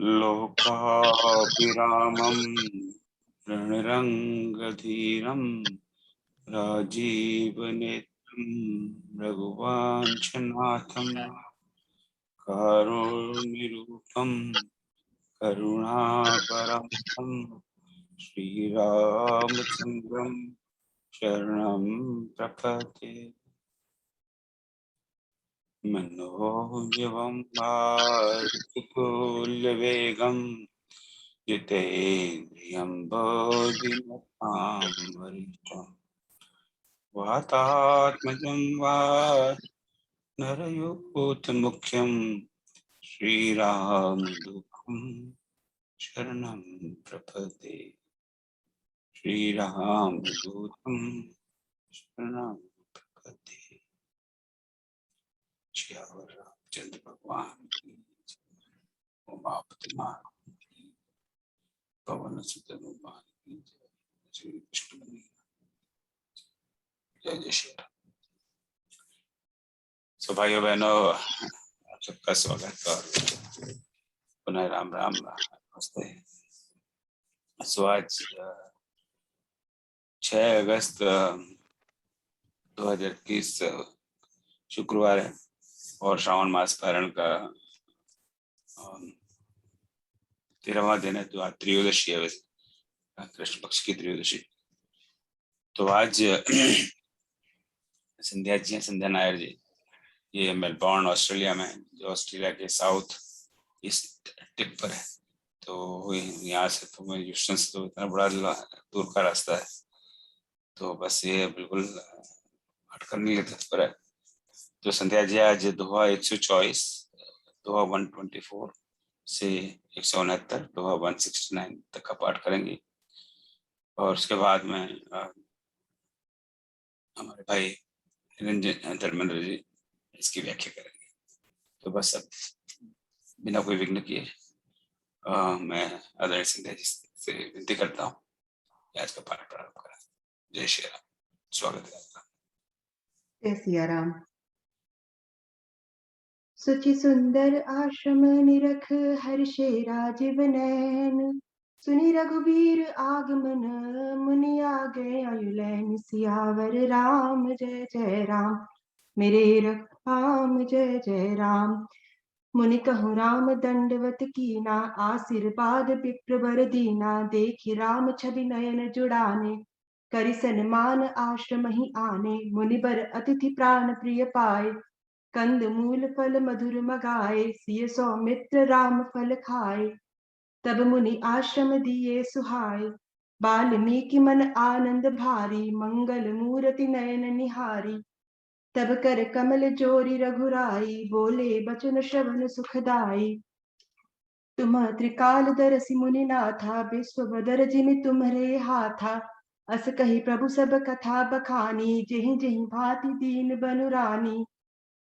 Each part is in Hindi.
लोकाभिरामं रणरङ्गधीरं राजीवनेत्रं रघुवंशनाथं कारुण्यरूपं करुणापरमं श्रीरामचन्द्रं शरणं प्रपद्ये। मनोजवं मारुततुल्यवेगं जितेन्द्रियं बोधिमतां वरिष्ठं वातात्मजं नरयूथमुख्यं श्रीरामदूतं शरणं प्रपद्ये। श्रीरामदूतं शरणं प्रपद्ये। श्यावर रामचंद्र भगवान की उमापति महारानी की, पवन सुत हनुमान की जय। श्री कृष्ण जय जय श्री राम। सो भाइयों बहनों, आप सबका स्वागत और पुनः राम राम नमस्ते। सो आज 6 अगस्त 2021 शुक्रवार है और श्रावण मास पारण का 13वां दिन है। तो आज त्रयोदशी है, कृष्ण पक्ष की त्रयोदशी। तो आज संध्या जी, संध्या नायर जी, ये मेलबोर्न ऑस्ट्रेलिया में, जो ऑस्ट्रेलिया के साउथ ईस्ट टिप पर है। तो यहाँ से तो मैं ह्यूस्टन से तो इतना बड़ा दूर का रास्ता है, तो बस ये बिल्कुल हट करने के तत्पर है। तो संध्या जी आज दोहा 124, दोहा 124 से 169, दोहा 169 तक का पाठ करेंगी और उसके बाद में हमारे भाई निरंजन धर्मेंद्र जी इसकी व्याख्या करेंगे। तो बस अब बिना कोई विघ्न किए मैं आदरणीय संध्या जी से विनती करता हूँ कि आज का पाठ प्रारंभ करें। जय श्री राम। स्वागत है आपका। जय सिया राम। सुचि सुंदर आश्रम निरख हर्षे राजीव नैन, सुनि रघुबीर आगमन मुनि आगे आयुलैन। सियावर राम जय जय राम, मेरे राम जय जय राम। मुनि कहु राम दंडवत कीना, आशीर्वाद विप्रवर दीना। देखि राम छवि नयन जुड़ाने, करि सन्मान आश्रम ही आने। मुनिबर अतिथि प्राण प्रिय पाए, कंद मूल फल मधुर मगाए। सिय सौमित्र राम फल खाए, तब मुनि आश्रम दिए सुहाए। वाल्मीकि मन आनंद भारी, मंगल मूर्ति नयन निहारी। तब कर कमल जोरी रघुराई, बोले बचन श्रवण सुखदाई। तुम त्रिकाल दरसि मुनि नाथा, विश्व बदर जिमि तुम्हरे हाथा। अस कही प्रभु सब कथा बखानी, जेहि जेहि भांति दीन बनुरानी।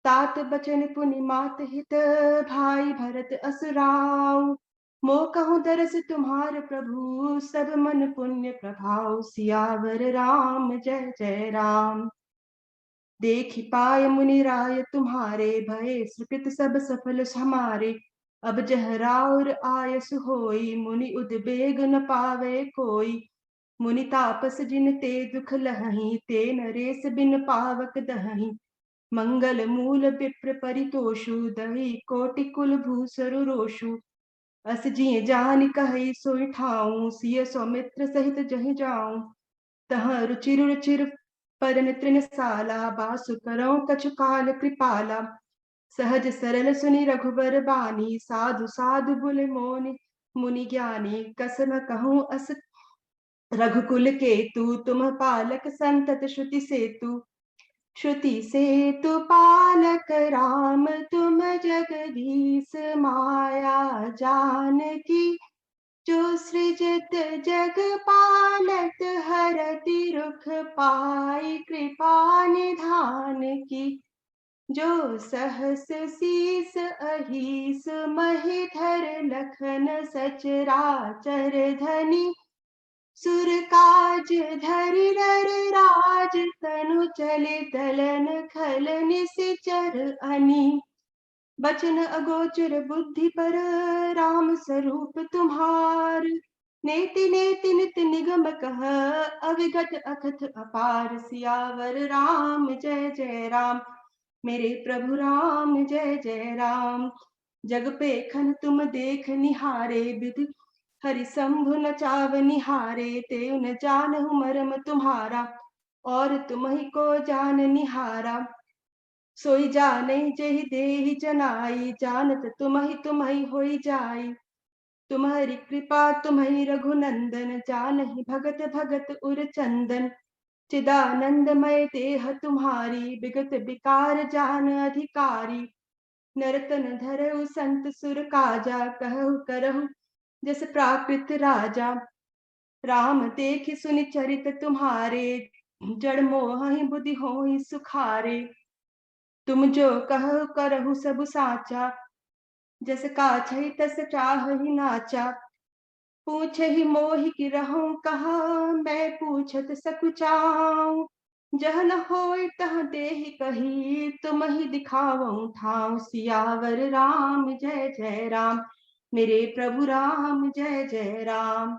तात बचन पुनि मात हित, भाई भरत असुराव। मो कहूँ दरस तुम्हार प्रभु, सब मन पुण्य प्रभाव। सियावर राम जय जय राम। देखि पाय मुनि राय तुम्हारे, भय सुकृत सब सफल हमारे। अब जह राउर आयस होई, मुनि उद्वेग न पावे कोई। मुनि तापस जिन ते दुख लहही, ते नरेश बिन पावक दहही। मंगल मूल विप्र परितोषु, दही कोटि कुल भूसरु रोषु। अस जिय जान कहि सोई ठाऊं, सिय सौमित्र सहित जहि जाऊं। तह रुचिर रुचिर परन तृणशाला, बासु करौ कछु काल कृपाला। सहज सरल सुनि रघुबर बानी, साधु साधु बुल मोनि मुनि ज्ञानी। कसम कहूँ अस रघुकुल केतु, तुम पालक संतत श्रुति सेतु। श्रुति सेतु पालक राम, तुम जगदीश माया जानकी। जो सृजत जग पालत, हरति रुख पाई कृपा निधान की। जो सहस शीस अहिस महिधर, लखन सचराचर धनी। सुर काज धरि नर राज, तनु चले दलन खल निशिचर अनी। बचन अगोचर बुद्धि पर, राम स्वरूप तुम्हार। नेति नेति नित निगम कह, अविगत अकथ अपार। सियावर राम जय जय राम, मेरे प्रभु राम जय जय राम। जग पे खन तुम देख निहारे, विधि हरि शंभु नचाव निहारे। ते न जानहु मरम तुम्हारा, और तुम ही को जान निहारा। सोई जाने जेहि देहि जनाई, जानत तुम ही होई जाई। तुम्हारी कृपा तुम्हारी रघुनंदन, जानहि भगत भगत उर चंदन। चिदानंदमय देह तुम्हारी, विगत विकार जान अधिकारी। नरतन धरऊ संत सुर काजा, कहु करहु जस प्राकृत राजा। राम देखि सुनि चरित तुम्हारे, जड़ मोह बुद्धि होहि सुखारे। तुम जो कहु करहु सब साचा, जस काछहि तस चाहहि नाचा। पूछहि मोहि कि रहूं कहा, मैं पूछत सकुचाऊं। जह न होय तह देहि कही, तुम ही दिखावऊं ठाऊं। सियावर राम जय जय राम, मेरे प्रभु राम जय जय राम।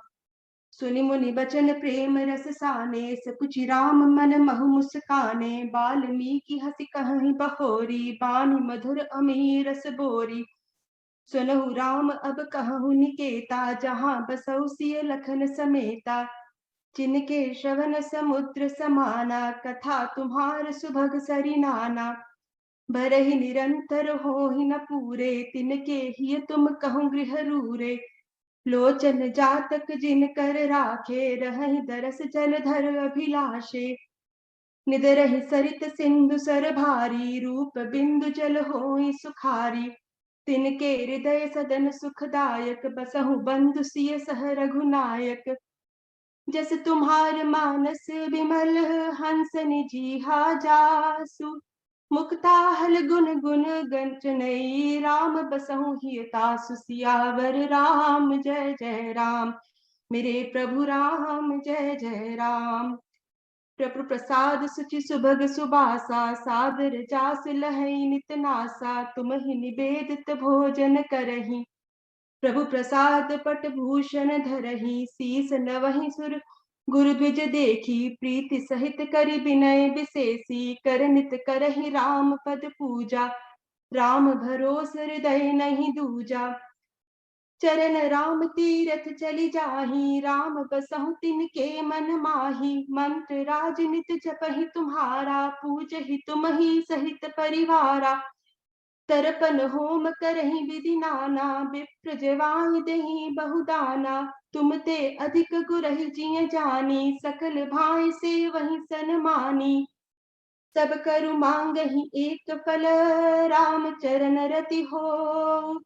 सुनि मुनि बचन प्रेम रस साने, सकुचि राम मन महु मुस्काने। बाल्मीकि हंसि कहि बहोरी, बानी मधुर अमीर रस बोरी। सुनहु राम अब कहु निकेता, जहाँ बसहु सिय लखन समेता। जिनके श्रवण समुद्र समाना, कथा तुम्हार सुभग सरि नाना। भरहि निरंतर होहि न पूरे, तिनके हिय तुम कहूँ गृह रूरे। लोचन जातक जिन कर राखे, रहहि दरस जलधर अभिलाषे। निदरहि सरित सिंधु सर भारी, रूप बिंदु जल होई सुखारी। तिनके हृदय सदन सुखदायक, बसहु बंधु सिय सह रघुनायक। जस तुम्हार मानस विमल, हंस निजीहा जासु। मुक्ताहल गुन गुन गंचनई, राम बसहु हिय तासु। सियावर राम जय जय राम, मेरे प्रभु राम जय जय राम। प्रभु प्रसाद सुचि सुभग सुबासा, सादर जास लहई नित नासा। तुम ही निवेदित भोजन करही, प्रभु प्रसाद पट भूषण धरही। शीस नवहि सुर गुरु द्विज देखी, प्रीति सहित करि विनय विशेषी। कर नित करहि राम पद पूजा, राम भरोस हृदय नहीं दूजा। चरण राम तीरथ चली जाही, राम बसहु तिनके मन माही। मंत्र राज नित जपहि तुम्हारा, पूजहि तुम ही सहित परिवारा। तरपन होम करहि विधि नाना, विप्र जवाहि देहि बहुदाना। तुम ते अधिक गुरहि जिय जानी, सकल भाई से वही सनमानी। सब करु मांगहि एक फल, राम चरण रति हो।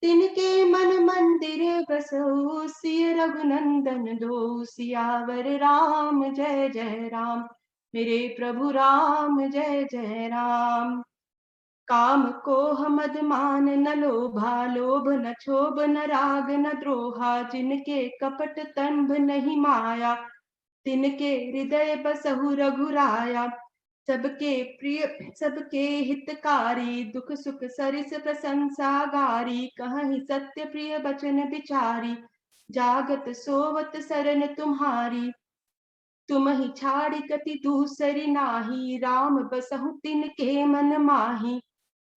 तिनके मन मंदिर बसहु, सिय रघुनंदन दो। सियावर राम जय जय राम, मेरे प्रभु राम जय जय राम। काम कोह मद मान न लोभा, लोभ न क्षोभ न राग न द्रोहा। जिनके कपट तंभ नहीं माया, तिनके हृदय बसहु रघुराया। सबके प्रिय सबके हितकारी, दुख सुख सरिस प्रशंसा गारी। कहि सत्य प्रिय बचन बिचारी, जागत सोवत सरन तुम्हारी। तुम ही छाड़ी कति दूसरी नाही, राम बसहु तिनके मन माही।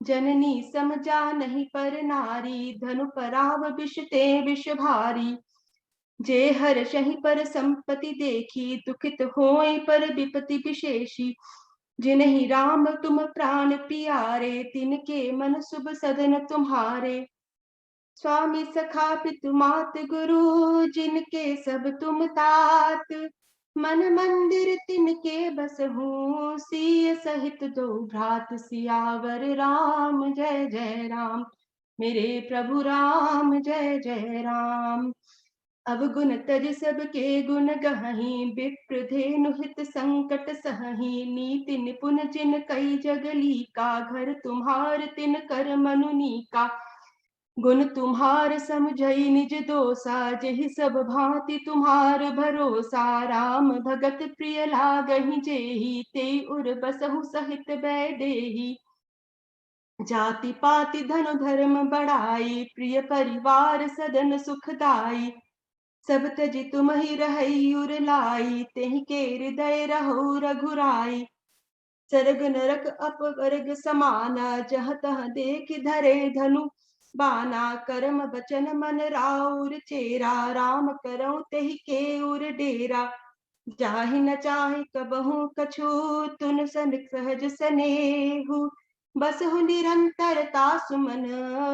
जननी समझा नहीं पर नारी, धनु पराव विष ते विष भारी। जे हर शहि पर संपत्ति देखी, दुखित होय पर विपति विशेषी। जिन्हि राम तुम प्राण पियारे, तिनके मन शुभ सदन तुम्हारे। स्वामी सखा पितु मात गुरु, जिनके सब तुम तात। मन मंदिर तिनके बसहु, सिय सहित दो भ्रात। सियावर राम जय जय राम, मेरे प्रभु राम जय जय राम। अवगुण तज सबके गुण गहहि, विप्र धेनु हित संकट सहहि। नीति निपुण जिन कई जगली का, घर तुम्हार तिन कर मनु नीका। गुण तुम्हार समझई निज दोसा, जेहि सब भांति तुम्हार भरोसा। राम भगत प्रिय लागहि जेहि, ते उर बसहु सहित बैदेही। जाति पाति धन धर्म बढ़ाई, प्रिय परिवार सदन सुखदाई। सब तज तुम ही रही उर लाई, तेहि के हृदय रहो रघुराई। सरग नरक अपवर्ग समाना, जह तह देख धरे धनु बाना। करम बचन मन राउर चेरा, राम करऊं तेहि के उर डेरा। जाहि न चाहि कबहु कछु, तुन सन सहज सनेहु। बसहु निरंतरता सुमन,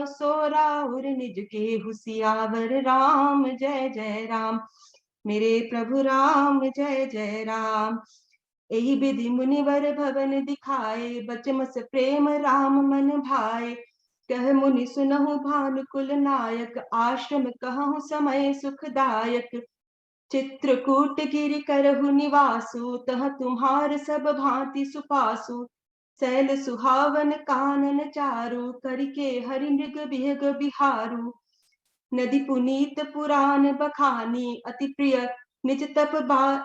सो राउर निज के हुसियावर राम। जय जय राम मेरे प्रभु राम, जय जय राम। एहि विधि मुनिवर भवन दिखाए, बचमस प्रेम राम मन भाए। कह मुनि सुनहु भानुकुल नायक, आश्रम कहूँ समय सुखदायक। चित्रकूट गिरि करहु निवासु, तह तुम्हार सब भांति सुपासु। सैल सुहावन कानन चारु, करिके हरि मृग बिहग बिहारु। नदी पुनीत पुराण बखानी, अति प्रिय निज तप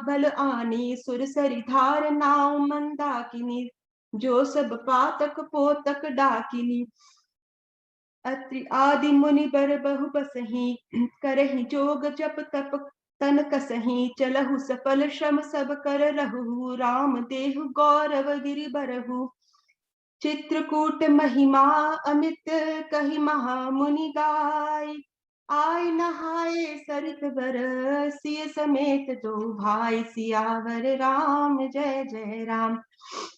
बल आनी। सुरसरि धार नाव मंदाकिनी, जो सब पातक पोतक डाकिनी। अत्रि आदि मुनि बर बहु बसही, करहि जोग जप तप तन कसही। चलहु सफल श्रम सब कर रहु, राम देहु गौरव गिरि बरहु। चित्रकूट महिमा अमित, कहि महा मुनि गाय। आय नहाए सरित बर, सिय समेत दो भाई। सियावर राम, जय जय राम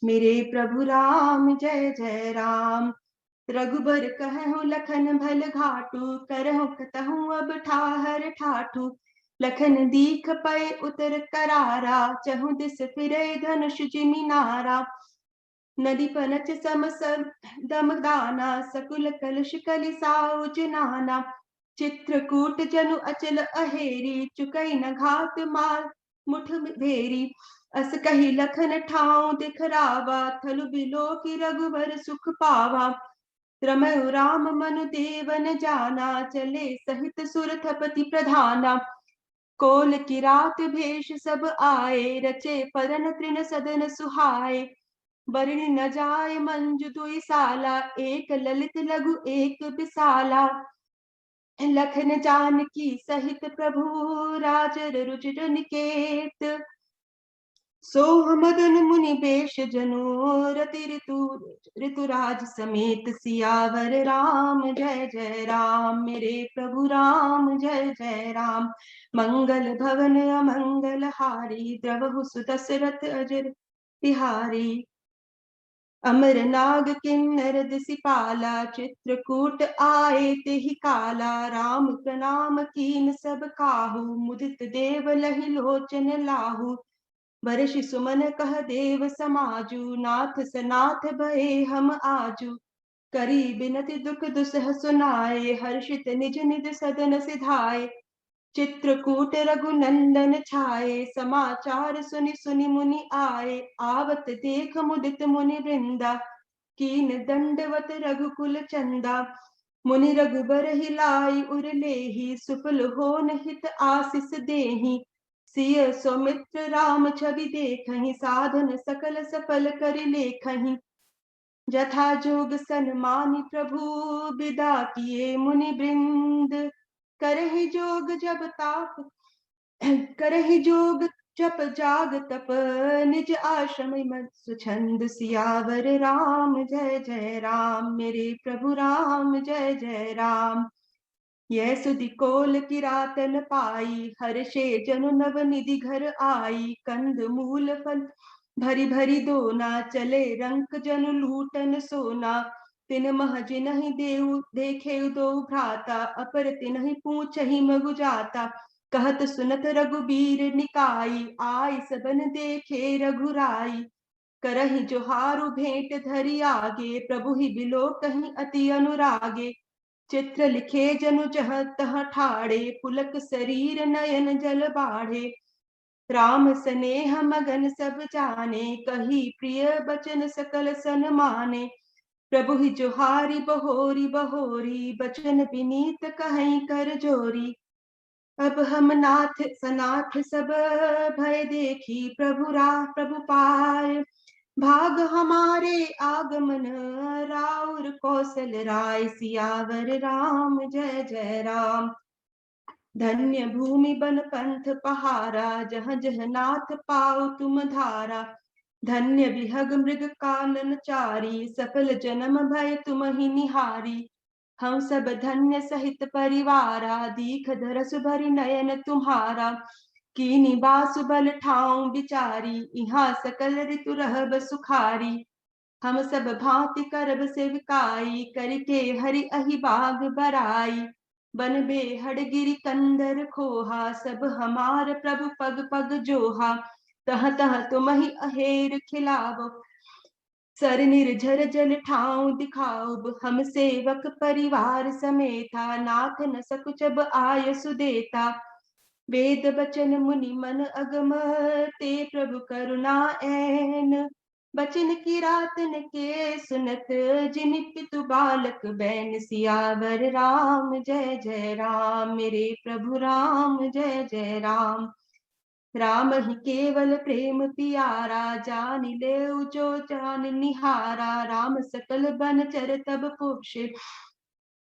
मेरे प्रभु राम, जय जय राम। रघुबर कहूँ लखन भल घाटू, करहु कतहु अब ठाहर ठाठू। लखन दीख पय उतर करारा, चहु दिस फिरे धनुष जिमि नारा। नदी पनच सम दमदाना, सकुल कलश कलिसाउज नाना। चित्रकूट जनु अचल अहेरी, चुकई न घात माल मुठ भेरी। अस कही लखन ठाऊं दिखरावा, थलु बिलो की रघुबर सुख पावा। रमयु राम मनु देवन जाना, चले सहित सुरथपति प्रधाना। कोल की रात भेष सब आए, रचे परन तृण सदन सुहाए। बरनि न जाय मंजु दुई साला, एक ललित लघु एक बिसाला। लखन जानकी सहित प्रभु, राजर रुचिर निकेत। सोह मदन मुनि बेश जनु, रति ऋतुराज समेत। सियावर राम, जय जय राम मेरे प्रभु राम, जय जय राम। मंगल भवन अमंगल हारी, द्रवहु सुदशरथ अजर बिहारी। अमर नाग किन्नर दिसिपाला, चित्रकूट आए तेहि काला। राम प्रणाम कीन सब काहू, मुदित देव लहि लोचन लाहू। बरषि सुमन कह देव समाजू, नाथ सनाथ भये हम आजू। करी बिनति दुख दुसह सुनाए, हर्षित निज निज सदन सिधाए। चित्रकूट रघुनंदन छाए, समाचार सुनि सुनि मुनि आए। आवत देख मुदित मुनि वृंदा, कीन दंडवत रघुकुल चंदा। मुनि रघुबर हिलाई उर लेहि, सुफल होन हित आशीष देहि। सिय सौमित्र राम छवि देखहि, साधन सकल सफल करि लेखहि। जथा जोग सन्मानि प्रभु, विदा किए मुनि वृंद। करहि जोग जब ताप करहि जोग जप जाग तप, निज आश्रम मत सुछंद। सियावर राम, जय जय राम मेरे प्रभु राम, जय जय राम। यह सुधि कोल किरातन पाई, हर्षे जनु नव निधि घर आई। कंद मूल फल भरी भरी दोना, चले रंक जनु लूटन सोना। तिन मह जिनहि देउ देखे दो भ्राता, अपर तिनहि पूछहि मगु जाता। कहत सुनत रघुबीर निकाई, आय सबन देखे रघुराई। करहि जोहारु भेंट धरि आगे, प्रभु ही बिलो कहीं अति अनुरागे। चित्र लिखे जनु जहाँ तहाँ ठाड़े, पुलक शरीर नयन जल बाढ़े। राम स्नेह मगन सब जाने, कही प्रिय बचन सकल सन माने। प्रभु ही जोहारी बहोरी बहोरी, बचन विनीत कहीं कर जोरी। अब हम नाथ सनाथ सब भय देखी, प्रभु पार। भाग हमारे आगमन राउर कौशल राय सियावर राम जय जय राम। धन्य भूमि बन पंथ पहारा जहाँ जहाँ नाथ पाओ तुम धारा। धन्य विहग मृग कानन चारी सफल जन्म भय तुम ही निहारी। हम सब धन्य सहित परिवारा दीख धरस भरी नयन तुम्हारा। कीनी बासु बल ठाऊं बिचारी यहाँ सकल ऋतु रहब सुखारी। हम सब भांति करब सेविकाई करके हरि अहि बाग बराई। बन बेहड़ गिरि कंदर खोहा सब हमार प्रभु पग पग जोहा। तह तह तुम ही अहेर खिलावो सर निर्झर जल ठाऊं दिखाओ। हम सेवक परिवार समेता नाथ न सकुचब आय सुदेता। वेद बचन मुनि मन अगम ते प्रभु करुणा ऐन। बचन की रातन के सुनत जिन पितु बालक बैन सियावर राम जय जय राम। मेरे प्रभु राम जय जय राम। राम ही केवल प्रेम पियारा जान ले जो जान निहारा। राम सकल बन चर तब पोषे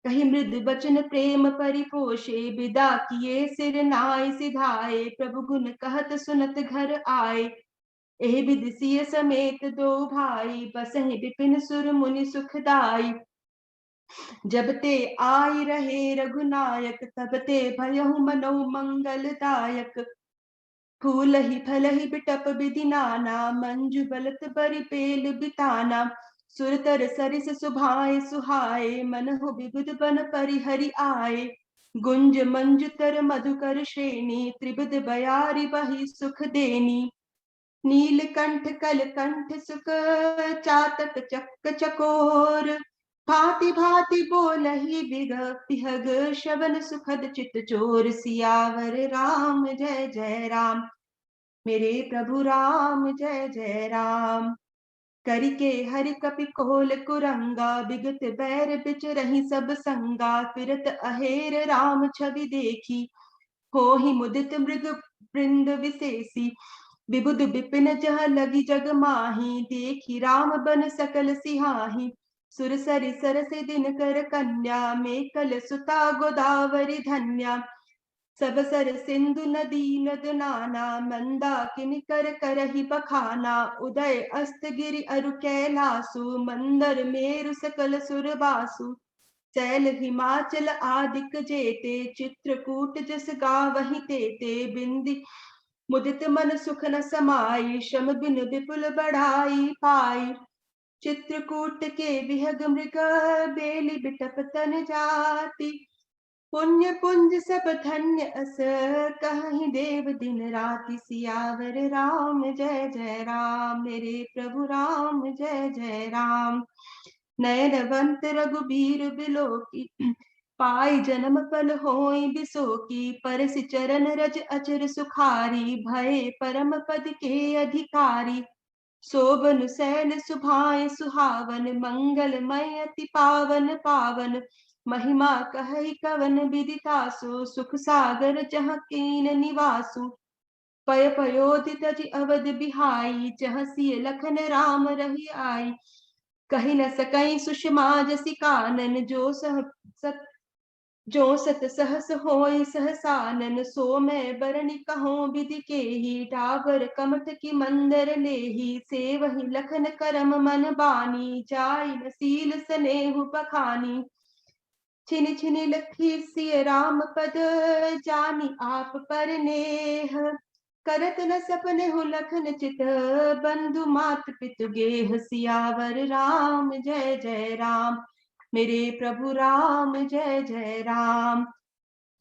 कही मृद बचन प्रेम परिपोषे। विदा किए सिर नाय सिधाए प्रभु गुण कहत सुनत घर आए। एहि विधि सिय समेत दो भाई बसहि विपिन सुर मुनि सुखदाई। जब ते आई रहे रघुनायक तब ते भयहु मनो मंगलदायक। फूल ही फल ही बिटप बिधि नाना मंजु बलत बरि पेल बिताना। सुरतर सरिस सुभाए सुहाए मन हो विबुध बन परिहरि आए। गुंज मंजुतर मधुकर श्रेणी त्रिबुध बयारी बही सुख देनी। नीलकंठ कलकंठ सुख चातक चक्क चकोर। भांति भांति बोलहि बिहग श्रवण सुखद चित चोर। सियावर राम जय जय राम। मेरे प्रभु राम जय जय राम। करिके हरि कपि कोल कुरंगा बिगत बैर बिच रही सब संगा। फिरत अहेर राम छवि देखी हो ही मुदित मृग वृंद विशेषी। विबुध विपिन जह लगी जग माही देखी राम बन सकल सिहाही। सुर सरि सरस दिन कर कन्या में कल सुता गोदावरी धन्या। सब सर सिंधु नदी नद नाना मंदाकिनी कर करहि बखाना। उदय अस्त गिरि अरु कैलासु मंदर मेरु सकल सुर बासु। चैल हिमाचल आदिक जेते चित्रकूट जस गावहि तेते। बिंदी मुदित मन सुख न समाई श्रम बिन विपुल बढ़ाई पाई। चित्रकूट के विहग मृग बेली बिटप तन जाति। पुण्य पुंज सब धन्य अस कहीं देव दिन राति। सियावर राम जय जय राम। मेरे प्रभु राम जय जय राम। नयनवंत रघुबीर बिलोकी पाई जन्म फल होई बिसोकी। परसि चरण रज अचर सुखारी भय परम पद के अधिकारी। शोभन सैल सुभाए सुहावन मंगलमय अति पावन पावन। महिमा कहै कवन विदितासु सुख सागर जहाँ कीन निवासु। पय पयोधि तजि अवध बिहाई जहाँ सिय लखन राम रही आई। कही न सकई सुषमा जसि कानन जो सत सहस होय सहसानन। सो मैं बरनि कहूँ विधि के ही डाबर कमठ की मंदर लेही। सेवहि लखन करम मन बानी जाय न सील सनेहु बखानी। छिन छिन लखी सिय राम पद जानी आप पर नेह। करत न सपने हो लखन चित बंधु मात पितु गेह। सियावर राम जय जय राम। मेरे प्रभु राम जय जय राम।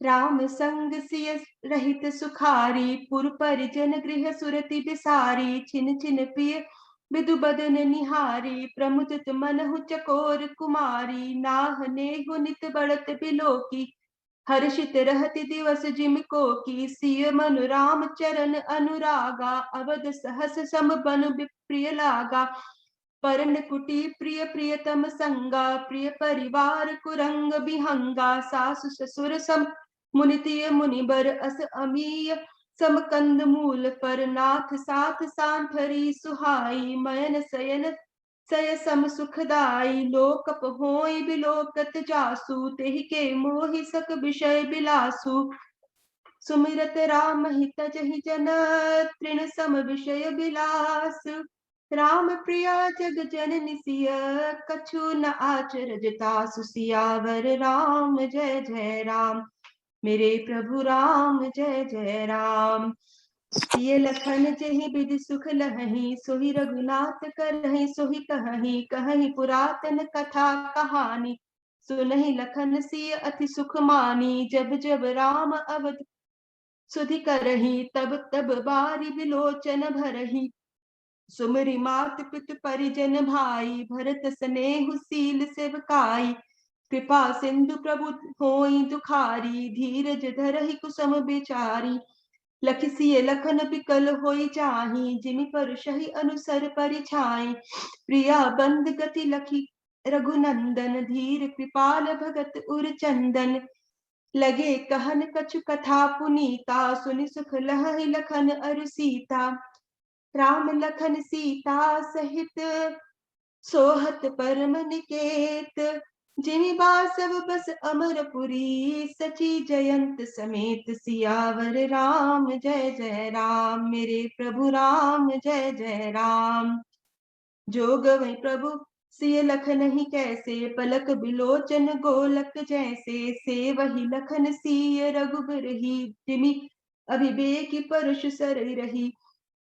राम संग सिय रहित सुखारी पुर परिजन गृह सुरति बिसारी। छिन छिन पिय विदु बदन निहारी प्रमुदित मनहु चकोर कुमारी। नाहने गुनित बढ़त बिलोकी हर्षित रहति दिवस जिमको की। सिय मनु राम चरण अनुरागा अवध सहस सम बनु प्रिय लागा। परन कुटी प्रिय प्रियतम संगा प्रिय परिवार कुरंग बिहंगा। सासु ससुर सम मुनितिय मुनिबर अस अमीय समकंद मूल पर नाथ साथ सांथरी सुहाई, मयन सयन सय सम सुखदाई, लोकप होई बिलोकत जासु, तेहि के मोहि सक विषय बिलासु, सुमिरत राम हित जहि जन, तृण सम विषय बिलास, राम प्रिया जग जननि सिय, कछु न आचरज तासु, सियावर राम जय जय राम, मेरे प्रभु राम जय जय राम। सिय लखन जहि विधि सुख लहहि, सोहि रघुनाथ करहि सोहि कहहि, कहहि पुरातन कथा कहानी, सुनहि लखन सिय अति सुख मानी, जब जब राम अवध सुधि करहि, तब तब बारी बिलोचन भरहि, सुमरि मात पित परिजन भाई, भरत स्नेहु सील सेवकाई, कृपा सिंधु प्रभु होई दुखारी, धीरज धरहि कुसुम बिचारी, लखि सिय लखन बिकल होई जाहि, जिमि परषहि अनुसर परिछाई, प्रिया बंद गति लखि रघुनंदन, धीर कृपाल भगत उर चंदन, लगे कहन कछु कथा पुनीता, सुनि सुख लहहि लखन अरु सीता, राम लखन सीता सहित सोहत परम निकेत, जिमि बासव बस अमरपुरी, सची जयंत समेत, सियावर राम जय जय राम, मेरे प्रभु राम जय जय राम। जो गवै प्रभु सिय लखनहि कैसे, पलक बिलोचन गोलक जैसे, से वही लखन सिय रघुबरहि, जिमि अभिबेकी परशु सरहि रही,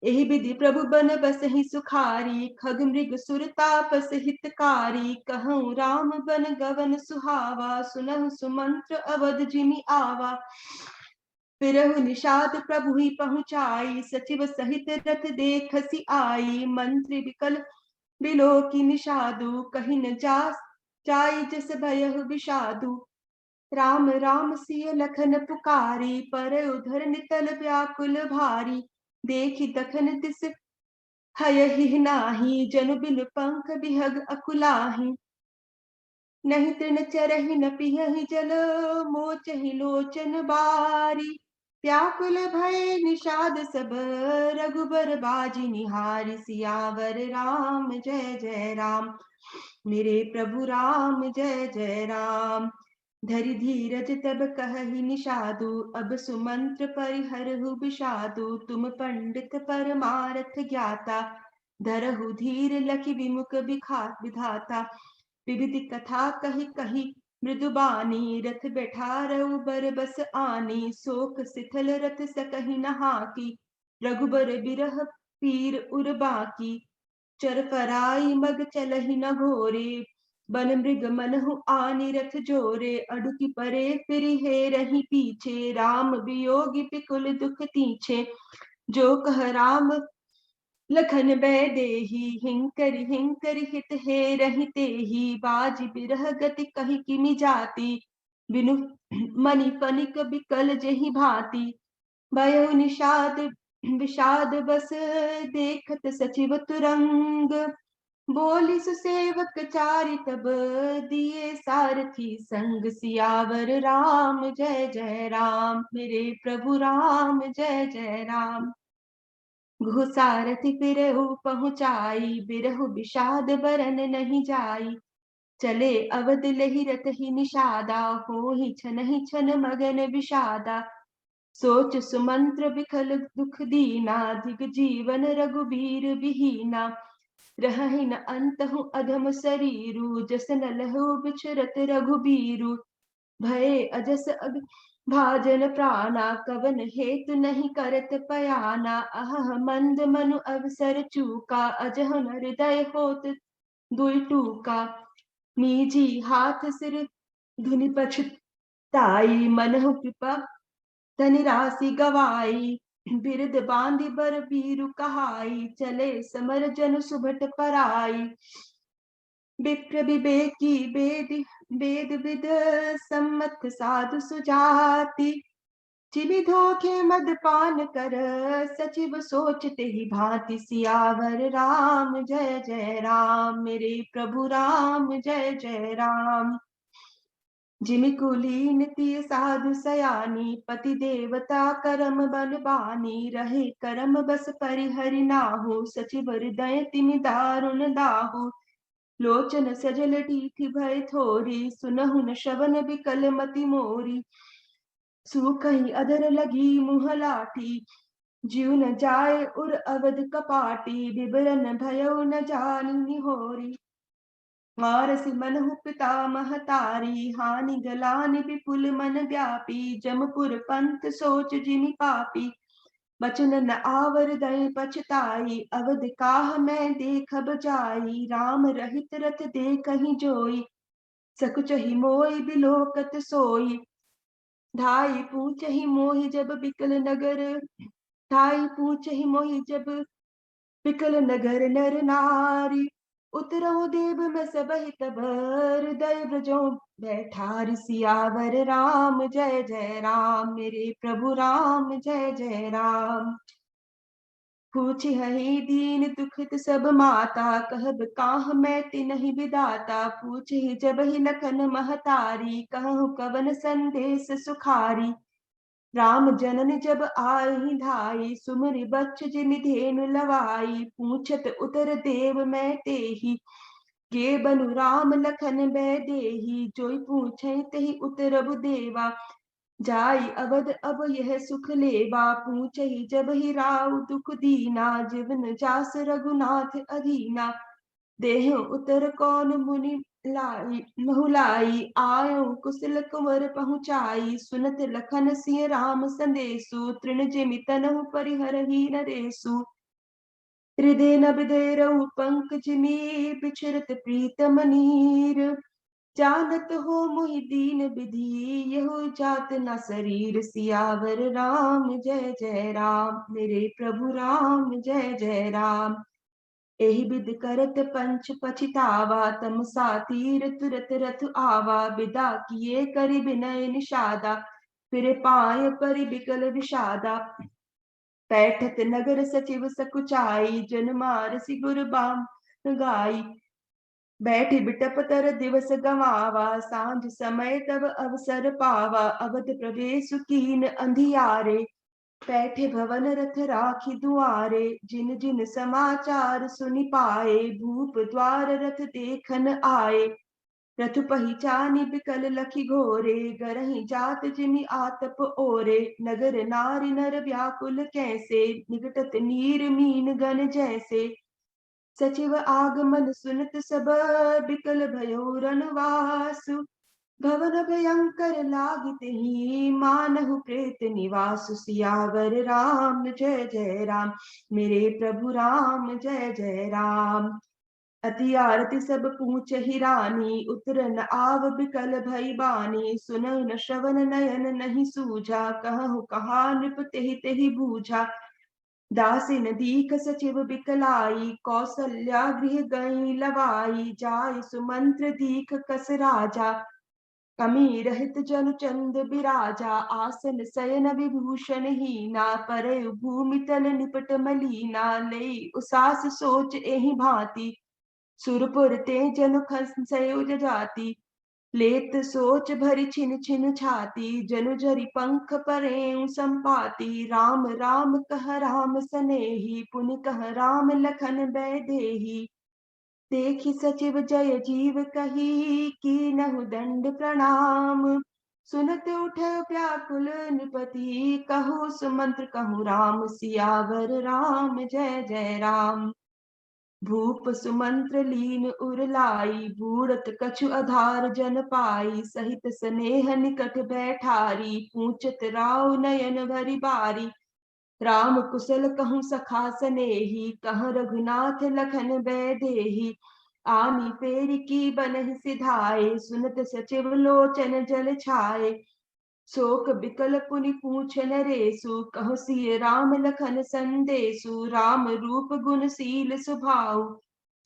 एहि विधि प्रभु बन बसहि सुखारी, खग मृग सुर तापस हितकारी, कहूँ राम बन गवन सुहावा, सुनहु सुमंत्र अवध जिमि आवा, फिरहु निषाद प्रभु ही पहुँचाई, सचिव सहित रथ देखसी आई, मंत्री विकल बिलो की निषादु, कही न जाई जस भयहु विषादु, राम राम सिय लखन पुकारी, पर उधर नितल व्याकुल भारी, देखि दखन तिस हयहि नाही, जनु बिनु पंख बिहग अकुलाहि, नहीं तृण चरहि न पियहि जल, मोचहि लोचन बारी, व्याकुल भय निषाद सब, रघुबर बाजी निहारी, सियावर राम जय जय राम, मेरे प्रभु राम जय जय राम। धरि धीरज तब कहहि निषादु, अब सुमंत्र परिहरहु विषादु, तुम पंडित परमारथ ज्ञाता, धरहु धीर लखि विमुख विधाता, विविधि कथा कही कही मृदुबानी, रथ बैठारऊ बर बस आनी, शोक शिथल रथ सकहि नहाकी, रघुबर बिरह पीर उर बाकी, चर कराई मग चलहि न घोरे, बन मृग मनहु आनि रथ जोरे, अडुकि परे फिरि हे रही पीछे, राम वियोगी पिकुल दुख तीछे, जो कह राम लखन बै देही, हिंकरि हित हे रही तेही, बाजी बिरह गति कही किमि जाति, बिनु मणि फनिक बिकल जेहि भांति, भयो निषाद विषाद बस देखत सचिव तुरंग, बोली सुसेवक चारि तब, दिए सारथी संग, सियावर राम जय जय राम, मेरे प्रभु राम जय जय राम। घुसारथि फिरहु पहुँचाई, बिरहु विषाद बरन नहीं जाई, चले अवध लहि रथ ही निषादा, होहि छनहि छन मगन विषादा, सोच सुमंत्र बिखल दुख दीना, दिग जीवन रघुबीर बिहीना, रहहि न अंतहु अधम शरीरु, जस न लहु बिचरत रघुबीरु, भय अजस भाजन प्राणा, कवन हेतु नहीं करत पयाना, अह मंद मनु अवसर चूका, अजह न हृदय होत दुई टूका, मीजी हाथ सिर धुनि पछताई, मनहु कृपा धनि राशि गवाई, बिरद बांधि बर बीरु कहाई, चले समर जन सुभट पराई, विप्र विवेकी वेद विद सम्मत साधु सुजाति, चिबि धोखे मद पान कर, सचिव सोचते ही भांति, सियावर राम जय जय राम, मेरे प्रभु राम जय जय राम। जिमि कुलीन तिय साधु सयानी, पति देवता करम बल बानी, रहे करम बस परिहरि नाहु, सचिव हृदय तिमि दारुण दाहु। लोचन सजल टीठी भय थोरी, सुनहु न श्रवण बिकल मति मोरी। सूखहि अधर लगी मुँह लाठी, जीव न जाय उर अवध कपाटी, बिबरन भयउ न जानि निहोरी। मारसि मनहु पिता महतारी, हानि गलानि विपुल मन व्यापी, जमपुर पंत सोच जिमि पापी। बचन न आवर दय पछताई, अवध काह मैं देखब जाई, राम रहित रथ देखहि जोई, सकुचहि मोहि बिलोकत सोई। ढाई पूछहि मोहि जब बिकल नगर, ढाई पूछहि मोहि जब बिकल नगर नर नारी। उतरहु देव मैं सबहि तब, हृदय ब्रजों बैठारी। सियावर राम जय जय राम, मेरे प्रभु राम जय जय राम। पूछि हहि दीन दुखित सब माता, कहब काह मैं तिन्हि विदाता। पूछहि जबहि लखन महतारी, कहु कवन संदेश सुखारी। राम जननी जब आहि धाई, सुमरि बच्च जिमि धेनु लवाई। पूछत उतर देव मैं तेहि, गे बनु राम लखन बै देहि। जोई पूछै तेहि उतरबु देवा, जाई अवध अब यह सुख लेवा। पूछहि जब ही राव दुख दीना, जीवन जास रघुनाथ अधीना। देह उतर कौन मुनि लाई बहुलाई, आयो कुशल कुंवर पहुँचाई। सुनत लखन सिंह राम संदेशु, तृण जिमि तनहु परिहरहि नरेशु। हृदय नभ रऊ पंक जिमि, बिछरत प्रीतम नीर। जानत हो मोहि दीन विधि, यहु जात न शरीर। सियावर राम जय जय राम, मेरे प्रभु राम जय जय राम। एहि विधि करत पंच पछितावा, तमसा तीर तुरत रथ आवा। विदा किए करि विनय निषादा, फिर पाय परि बिकल विषादा। पैठत नगर सचिव सकुचाई, जन मारसि गुर बाम गाई। बैठि बिटप तर दिवस गवावा, सांझ समय तब अवसर पावा। अवध प्रवेश कीन अंधियारे, बैठे भवन रथ राखी दुआरे। जिन जिन समाचार सुनि पाए, भूप द्वार रथ देखन आए। रथ पहिचानि बिकल लखी घोरे, गरहि जात जिमि आतप ओरे। नगर नारी नर व्याकुल कैसे, निकटत नीर मीन गन जैसे। सचिव आगमन सुनत सब, बिकल भयो रनवासु। भवन भयंकर लागितहि, मानहु प्रेत निवासु। सियावर राम जय जय राम, मेरे प्रभु राम जय जय राम। अति आरती सब पूछहि रानी, उतर न आव बिकल भई बानी। सुनहु न श्रवण नयन नहीं सूझा, कहु कहा नृप तेहि तेहि बूझा। दासिन दीख सचिव बिकलाई, कौसल्या गृह गई लवाई। जाय सुमंत्र दीख कस राजा, कमी रहित जनु चंद बिराजा। आसन शयन विभूषण हीना, परय भूमि तल निपट मलीना। ले उसास सोच एहि भांति, सुरपुर ते जनु खसय जाति। लेत सोच भरि छिन छिन छाती, जनु झरि पंख परेउ संपाति। राम राम कह राम सनेही, पुनि कह राम लखन बै देही। देखि सचिव जय जीव कही, कीनहु दंड प्रणाम। सुनत उठै व्याकुल नृपति, कहु सुमंत्र कहु राम। सियावर राम जय जय राम। भूप सुमंत्र लीन उर लाई, बूढ़त कछु आधार जन पाई। सहित स्नेह निकट बैठारी, पूछत राव नयन भरि बारी। राम कुशल कहूँ सखा सनेही, कह रघुनाथ लखन बै देही। आनी फेरी की बनहि सिधाए, सुनत सचिव लोचन जल छाए। शोक बिकल पुनि पूछ नरेशु, कहु सिय राम लखन संदेशु। राम रूप गुणशील स्वभाव,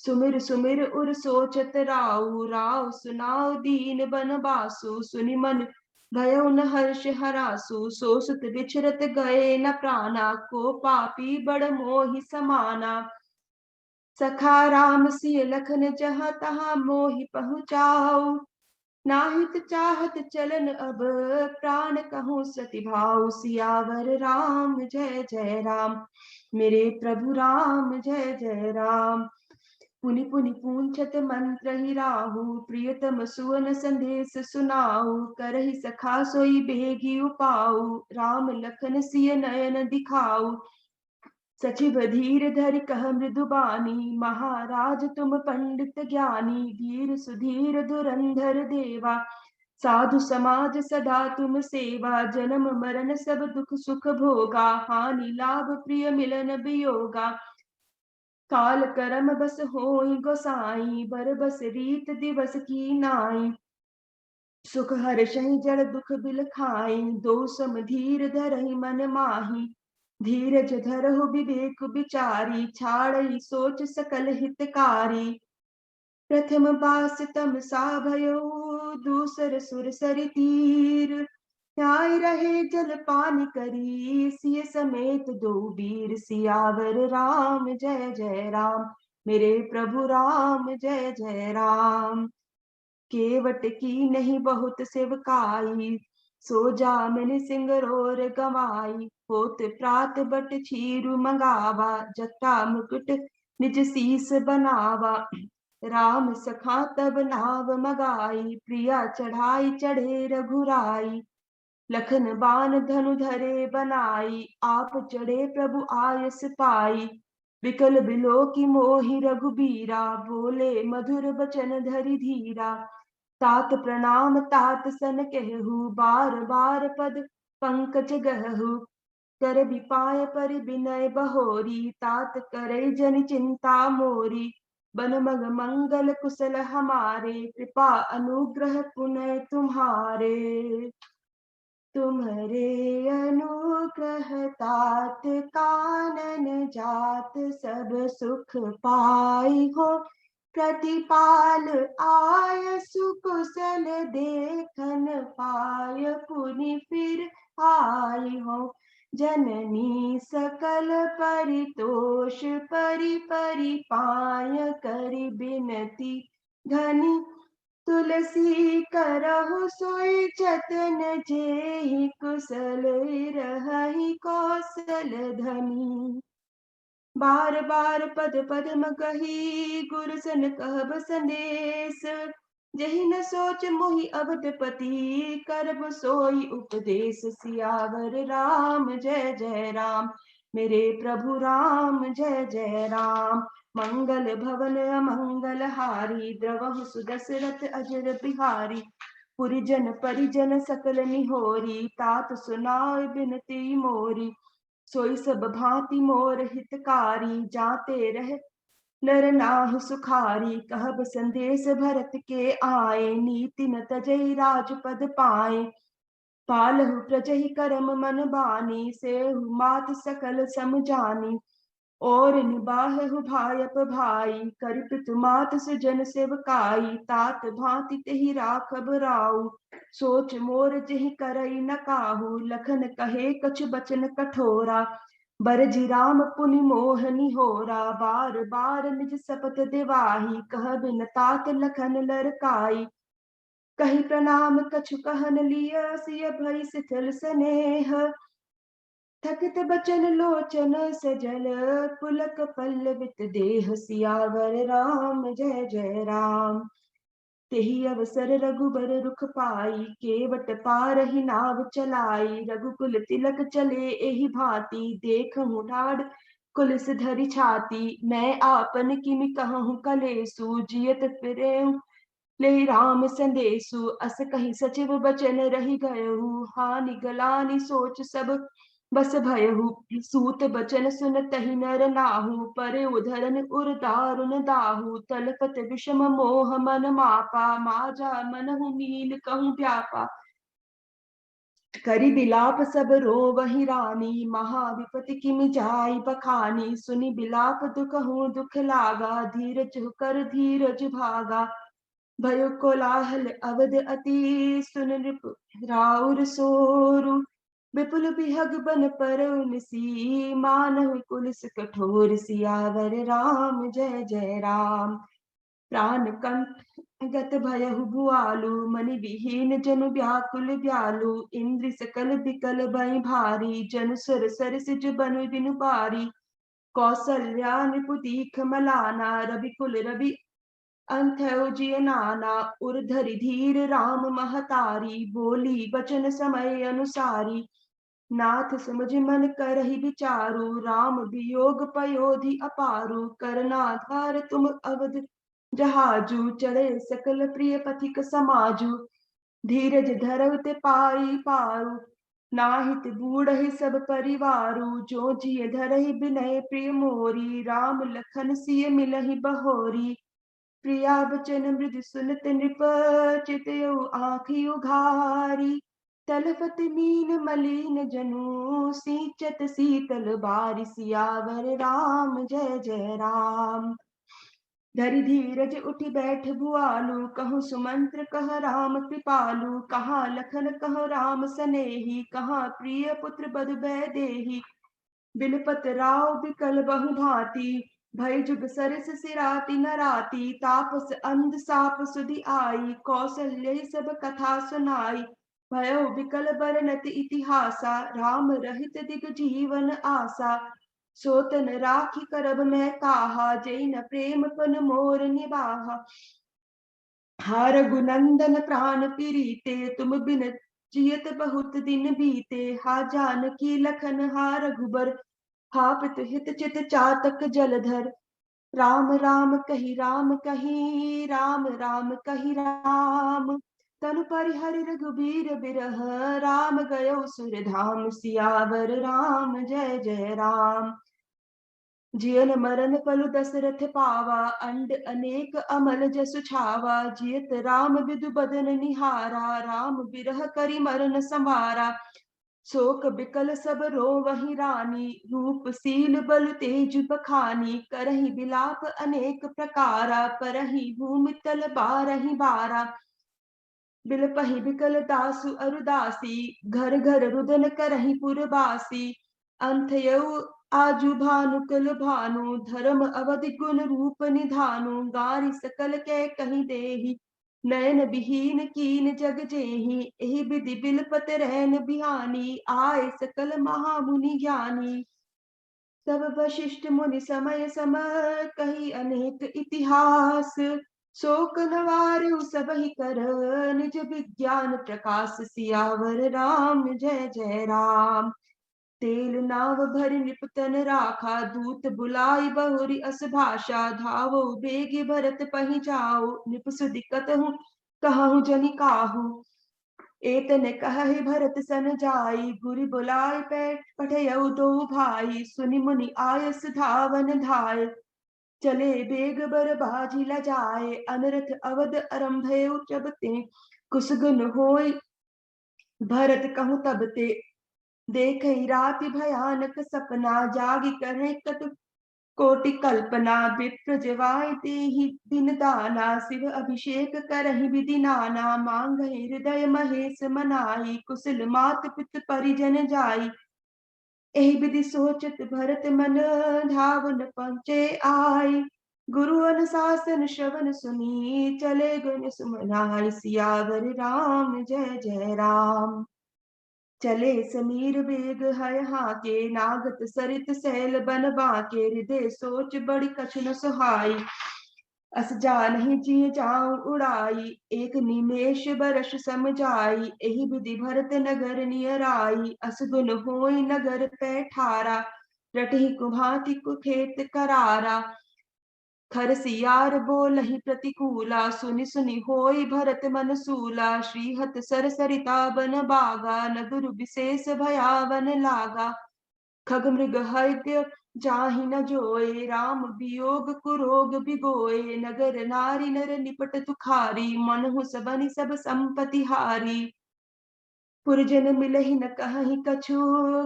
सुमिर सुमिर उर सोचत राउ। राव सुनाउ दीन बनवासु, सुनि मन भयो न हर्ष हरासु। सो सुत बिछरत गए न प्राणा, को पापी बड़ मोहि समाना। सखा राम सिय लखन जहाँ तहाँ मोहि पहुँचाऊ। नाहित चाहत चलन अब, प्राण कहूँ सति भाव। सियावर राम जय जय राम, मेरे प्रभु राम जय जय राम। पुनि पुनि पूंछत मंत्र ही राहु, प्रियतम सुवन संदेश सुनाऊ। करहि सखा सोई बेगी उपाऊ, राम लखन सिय नयन दिखाऊ। सचिव धीर धरि कह मृदु बानी, महाराज तुम पंडित ज्ञानी। वीर सुधीर धुरंधर देवा, साधु समाज सदा तुम सेवा। जन्म मरण सब दुख सुख भोगा, हानि लाभ प्रिय मिलन वियोगा। काल करम बस होई गोसाई, बर बस रीत दिवस की नाई। सुख हर्षहि जड़ दुख बिल खाई, दो सम धीर धरहि मन माही। धीरज धरहु विवेक विचारी, छाड़ई सोच सकल हितकारी। प्रथम बास तम सा भयो, दूसर सुर सरि तीर। न्याय रहे जल पान करी, सिय समेत दो वीर। सियावर राम जय जय राम, मेरे प्रभु राम जय जय राम। केवट की नहीं बहुत सेवकाई, सो जामिन सिंगरोर गवाई। होत प्रात बट छीरु मंगावा, जटा मुकुट निज सीस बनावा। राम सखा तब नाव मगाई, प्रिया चढ़ाई चढ़े रघुराई। लखन बान धनु धरे बनाई, आप चढ़े प्रभु आयस पाई। विकल बिलो की मोहि रघुबीरा, बोले मधुर बचन धरि धीरा। तात प्रणाम तात सन कहु, बार बार पद पंकज गहु। कर विपाय पर विनय बहोरी, तात करे जन चिंता मोरी। बन मग मंगल कुशल हमारे, कृपा अनुग्रह पुनः तुम्हारे। तुम्हारे अनुग्रह तात कानन जात, सब सुख पाई हो। प्रतिपाल आय सुकुशल, देखन पाय पुनि फिर आई हो। जननी सकल परितोष, परि परि पाय करि बिनती। धनी तुलसी करहु सोई जतन, जेहि कुशल रहहि कौशल धनी। बार बार पद पद मगही, गुरु सन कहब संदेश। जहि न सोच मोहि अवधपति, करब सोई उपदेश। सियावर राम जय जय राम, मेरे प्रभु राम जय जय राम। मंगल भवन मंगल हारी, द्रवहु सुदशरथ अजर बिहारी। पुरिजन परिजन सकल निहोरी, तात सुनाय बिनती मोरी। सोई सब भांति मोर हितकारी, जाते रह नर नाहु सुखारी। कहब संदेश भरत के आए, नीति न तजई राजपद पाए। पालहु प्रजहि करम मन बानी, सेहु मात सकल सम जानी। और निबाहु भायप भाई, कर पितु मात सुजन सेवकाई। तात भांति तेहि राखब राऊ, सोच मोर जेहि करई न काहू। लखन कहे कछु बचन कठोरा, बरजि राम पुनि मोहनि होरा। बार बार निज सपत दिवाही, कह बिन तात लखन लरकाई। कही प्रणाम कछु कहन लिय, सिय भई शिथिल स्नेह। थकित बचन लोचन सजल, पुलक पल्लवित देह। सियावर राम जय जय राम, तेहि अवसर रघुबर रुख पाई। केवट पारहि नाव चलाई, रघुकुल तिलक चले एहि भांति। देखहु ठाढ़ कुलिस धरि छाती, मैं आपन किमि कहूँ कलेसु। जियत फिरें ले राम संदेशु, अस कही सचिव बचन रहि गयहु। हानि गलानि सोच सब बस भयहु। सूत बचन सुन तहि नर नाहु, परे उधरन उर दारुन दाहु। तलपत विषम मोह मन मापा, माजा मनहु नील कहूँ व्यापा। करि बिलाप सब रोवहि रानी, महा विपति किमि जाई बखानी। सुनि बिलाप दुखहु दुख लागा, धीरज कर धीरज भागा। भयो कोलाहल अवध अति, सुन नृप राउर सोरु। विपुल बिहग बन परौ निसी, मानहु कुलिस कठोर। सियावर राम जय जय राम, प्राण कंठ गत भयहु भुआलु, मनि विहीन जनु व्याकुल ब्यालु, इंद्र सकल बिकल भय भारी, जनु सर सर सिज बनु बिनु पारी, कौसल्या नृपु दीख मलाना, रवि कुल रवि अंथयो जिय नाना, उर धरि धीर राम महतारी, बोली बचन समय अनुसारी, नाथ समझ मन करहि विचारु, राम वियोग पयोधि अपारु, करनाधार तुम अवध जहाजु, चढ़े सकल प्रिय पथिक समाजु, धीरज धरउ ते पाई पारु, नाहित बूढ़हि सब परिवारु, जो जिय धरहि बिनय प्रिय मोरी, राम लखन सिय मिलहि बहोरी, प्रिया बचन मृदु सुनत नृप, चितयउ आँखि उघारी, तलफत मीन मलिन जनु, सींचत सीतल बारि, सियावर राम जय जय राम। धरि धीरज उठि बैठ भुआलु, कहूँ सुमंत्र कह राम कृपालु, कहाँ लखन कह राम सनेही, कहाँ प्रिय पुत्र बधु देही, बिलपत राव बिकल बहु भांति, भय जुग सरस सिराति नराति, तापस अंध साप सुधि आई, कौसल्य सब कथा सुनाई, भयो बिकल बरनत इतिहासा, राम रहित दिग जीवन आसा, सोतन राखी करब मैं काहा, जै न प्रेम पन मोर निबाहा, हार गुनंदन प्राण पीरीते, तुम बिन जियत बहुत दिन बीते, हा जानकी लखन हा रघुबर, हा पित हित चित चातक जलधर, राम राम कही राम कही, राम राम कही राम, तनु परिहरि रघुबीर बिरह, राम गयो सुर धाम, सियावर राम जय जय राम। जियन मरन पलु दशरथ पावा, अंड अनेक अमल जसु छावा, जियत राम विदु बदन निहारा, राम बिरह करि मरन संवारा, शोक बिकल सब रोवहि रानी, रूप सील बल तेज बखानी, करहि बिलाप अनेक प्रकारा, परहि भूमि तल बारहि बारा, बिलपहि बिकल दासु अरुदासी, घर घर रुदन करहि पुरबासी, अंथयउ आजु भानु कल भानु, धर्म अवधि गुण रूप निधानु, गारी सकल कै कहि देहि, नयन विहीन कीन जग जेहि, एहि विधि बिलपत रैन बिहानी, आय सकल महामुनि ज्ञानी, तब वशिष्ठ मुनि समय सम, कही अनेक इतिहास, शोक नवारु सबहि कर, निज विज्ञान प्रकाश, सियावर राम जय जय राम। तेल नाव भरि निपतन राखा, दूत बुलाई बहुरी अस भाषा, धावो बेग भरत पहि जाओ, निपसुदि कतहु कहूँ जनि काहू, एतन कहहि भरत सन जाई, गुरि बुलाय पठयउ दो भाई, सुनि मुनि आयस धावन धाय, चले बेग बर बाजी लजाए, अनरथ अवध अरंभयउ चबते, कुसगुन होय भरत कहूँ तबते, देखई राति भयानक सपना, जागी करे कटु कोटि कल्पना, विप्र जवाय तेहि दिन दाना, शिव अभिषेक करहि विधि नाना, मांगहि हृदय महेश मनाई, कुशल मात पित परिजन जाई, एहि विधि सोचत भरत मन, धावन पहुँचे आई, गुरु अनुशासन श्रवण सुनी, चले गुण सुमनाई, सियावर राम जय जय राम। चले समीर बेग हय हाके, नागत सरित सैल बन बाके, हृदय सोच बड़ी कछन सुहाई, अस जानहि जिय जाऊं उड़ाई, एक निमेष बरस सम जाई, एहि विधि भरत नगर नियर आई, अस गुन होई नगर पै ठारा, रटहि कुभांति कुखेत करारा, खरसियार बोलहि प्रतिकूला, सुनि सुनि होई भरत मन सूला, श्रीहत सर सरिता बन बागा, नगरु विशेष भयावन लागा, खग मृग हृदय जाहि न जोए, राम वियोग कुरोग बिगोए, नगर नारी नर निपट तुखारी, मनहु सबनि सब संपति हारी, पुरजन मिलहि न कहहि कछु,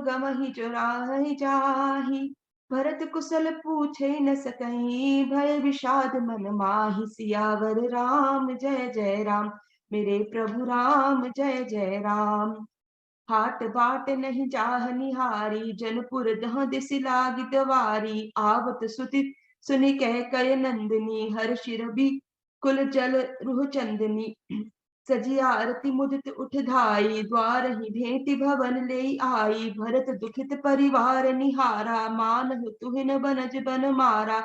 गमहि चुराहि जाहि, भरत कुशल पूछे न सकहीं, भय विषाद मन माहि, सियावर राम जय जय राम, मेरे प्रभु राम जय जय राम। हाट बाट नहीं जाह निहारी, जनपुर दह दिस लागी दवारी, आवत सुति सुनि कह कय नंदिनी, हर्षि रवि कुल जल रुह चंदनी सजी आरती मुदित उठ धाई, द्वार ही भेंटि भवन ले आई, भरत दुखित परिवार निहारा, मानहु तुहिन बनज बन मारा,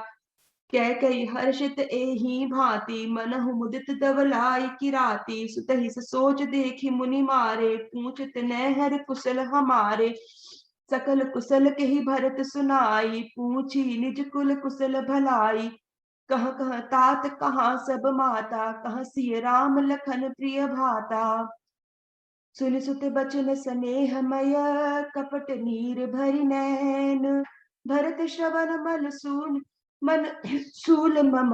कैकई हर्षित एहि भांति, मनहु मुदित दवलाई किराती, सुतहि सोच देखि मुनि मारे, पूछत नैहर कुशल हमारे, सकल कुशल केहि भरत सुनाई, पूछी निज कुल कुशल भलाई, कह कह तात कहाँ सब माता, कह सिय राम लखन प्रिय भाता, सुनि सुत बचन स्नेहमय, कपट नीर भरि नैन, भरत श्रवण मल सून मन सूल मम,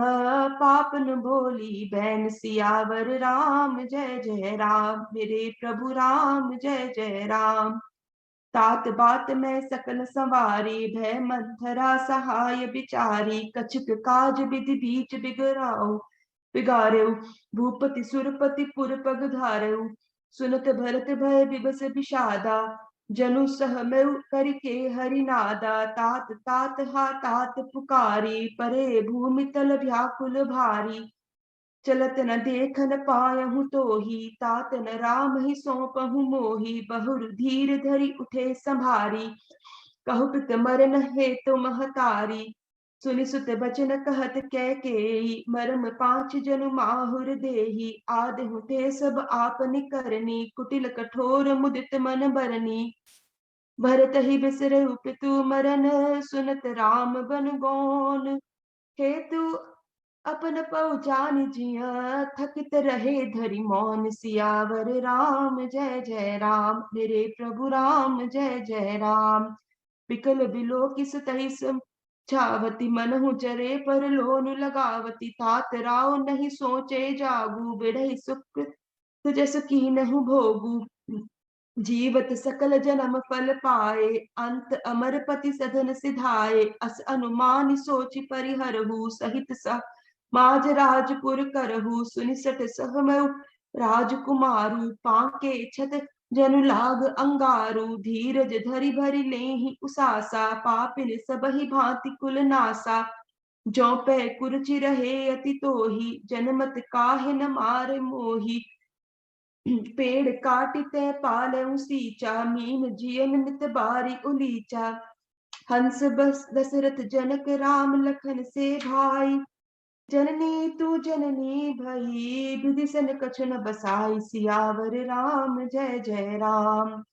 पापन बोली बैन, सियावर राम जय जय राम, मेरे प्रभु राम जय जय राम, तात बात में सकल संवारी, भय मंथरा सहाय बिचारी, कछुक काज विधि बीच बिगड़ाऊ, बिगाड़ेऊ, भूपति सुरपति पुर पग धारेऊ, सुनत भरत भय विबस विषादा, जनु सह मेउ करके हरि नादा, तात तात हा तात पुकारी, परे भूमि तल व्याकुल भारी, चलत न देखन पायहु तोहि, तात न राम ही सौंपहु मोहि, बहुर धीर धरि उठे संभारी, कहु पित मरन हेतु महतारी, सुनि सुत बचन कहत कैकेयी, मरम पाँच जनु माहुर देहि, आदहु ते सब आपनि करनी, कुटिल कठोर मुदित मन बरनी, भरत ही बिसरहु पितु मरन, सुनत राम बन गौन, हेतु अपन पहुँचान जिया, थकित रहे धरि मौन, सियावर राम जय जय राम, मेरे प्रभु राम जय जय राम, बिकल बिलो किस तहि छावती, मनहु जरे पर लोन लगावती, तात राव नहीं सोचे जागू, बिरहि सुख जस कीनहु भोगू, जीवत सकल जन्म फल पाए, अंत अमर पति सधन सिधाए, अस अनुमान सोचि परिहरहु, सहित माज राजपुर करहु, सुनि सठ सहमउ राजकुमारु, पाके छत जनु लाग अंगारु, धीरज धरि भरि लेहि उसासा, पापिन सबहि भांति कुल नासा, जौ पै कुरचि रहे अति तोहि, जनमत काहे न मारे मोहि, पेड़ काटिते पालऊ सींचा, मीन जियन नित बारी उलीचा, हंस बस दशरथ जनक राम लखन से भाई, जननी तू जननी भई, विभीषण कछु न बसाई, सियावर राम जय जय राम,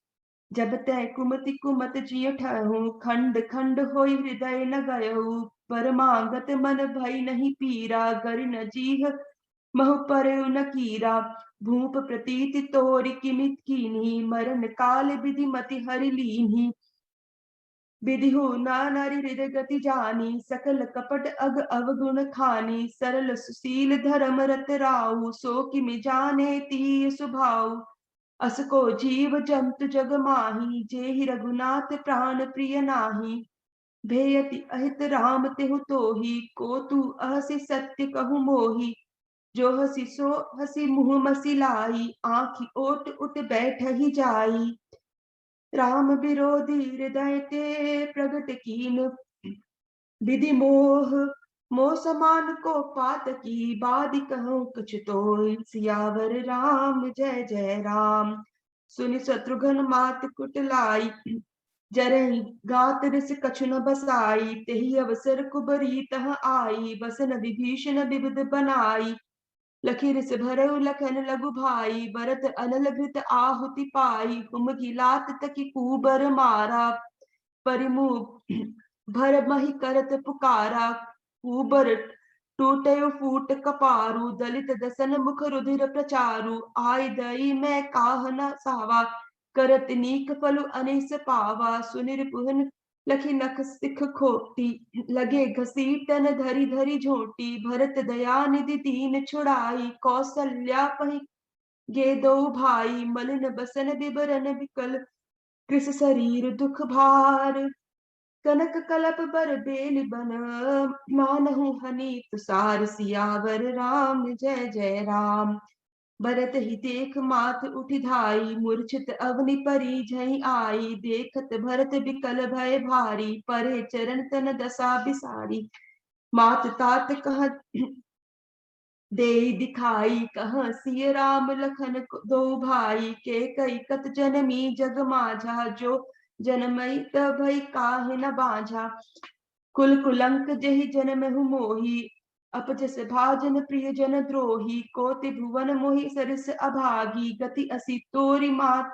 जब तै कुमति कुमत जिय ठहु, खंड खंड होई हृदय न गयहु, परमागत मन भई नहीं पीरा, गर न जीह महु परयु न कीरा, भूप प्रतीति तोरि किमित कीन्ही, मरण काल विधि मति हरि लीन्ही, विधिहु नारी हृदय गति जानी, सकल कपट अग अवगुण खानी, सरल सुशील धर्म रत राहु, सो किमि जाने तीय सुभाऊ, अस को जीव जंतु जग माही, जेहि रघुनाथ प्राण प्रिय नाही, भेयति अहित राम तेहु तोहि, को तू अहसि सत्य कहु मोहि, जो हसी सो हसी मुँह मसिलाई, आँखि ओट उठ बैठ ही जाई, राम विरोधी हृदय ते प्रगट कीन, विधि मोह मोह समान को पात की, बादि कहूँ कुछ तो, सियावर राम जय जय राम, सुनि शत्रुघ्न मात कुटलाई, जरहि गात रिस कछु न बसाई, तेहि अवसर कुबरी तह आई, बसन विभीषण विविध बनाई, लखी रिस भरऊ लखन लघु भाई, भरत अनल घृत आहुति पाई, हुम लात तकी कुबर मारा, परिमुख भर मही करत पुकारा, कुबर टूटयो फूट कपारु, दलित दसन मुख रुधिर प्रचारु, आय दई मैं काह न सावा, करत नीक फलु अनिस पावा, सुनिर पुहन लखी नख सिख खोटी, लगे घसीटन धरी धरी झोटी, भरत दया निधि दीन छुड़ाई, कौसल्या पहि गे दो भाई, मलिन बसन बिबरन बिकल, कृस शरीर दुख भार, कनक कलप बर बेल बन, मानहु हनि तुसार, सियावर राम जय जय राम, भरत ही देख मात उठि धाई, मूर्छित अवनि परी झई आई, देखत भरत बिकल भय भारी, परे चरण तन दशा बिसारी, मात तात कहत दे दिखाई कहाँ सिय राम लखन दो भाई के कई कत जनमी जग माझा जो जनमई भई काहे न बाझा कुल कुलंक जहि जनमहु मोहि अपजस भाजन प्रिय जन द्रोही कोटि भुवन मोहि सरस अभागी गति असी तोरि मात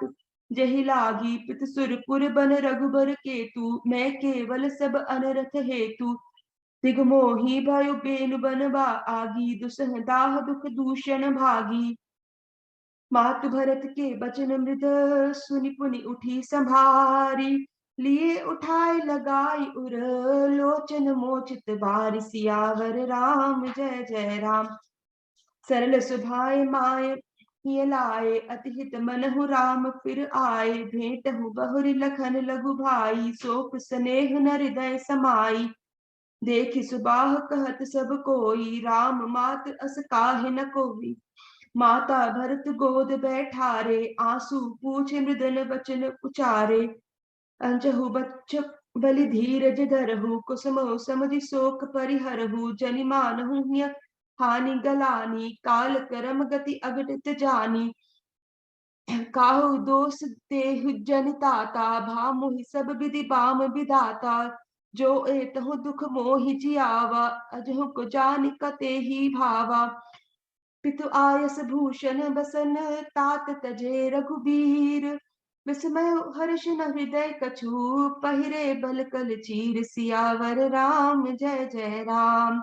जहि लागी पित सुरपुर बन रघुबर केतु मैं केवल सब अनरथ हेतु दिगमोही भयो बेनु बन आगी दुसह दाह दुख दूषण भागी मातु भरत के बचन मृद सुनि पुनि उठी संभारी लिए उठाए लगाई उर लोचन मोचित बारि सियावर राम जय जय राम सरल सुभाए माय हिय लाए अति हित मनहु राम फिर आए भेंटहु बहुरि लखन लघु भाई शोक स्नेह न हृदय समाई देखि सुबाह कहत सब कोई राम मात अस काहे न कोई माता भरत गोद बैठारे आंसू पूछे मृदन बचन उचारे अंजहु बच्च बलि धीरज धरहु कुसुम समधि शोक परिहरहु जनि मानहु हिय हानि गलानी काल करम गति अघटित जानी काहु दोष देहु जनिताता भामुहि सब विधि बाम विधाता जो एतहु दुख मोहि जियावा अजहु को जानि कते ही भावा पितु आयस भूषण बसन तात तजे रघुबीर विस्मय हर्ष न हृदय कछु पहिरे बल कल चीर सियावर राम जय जय राम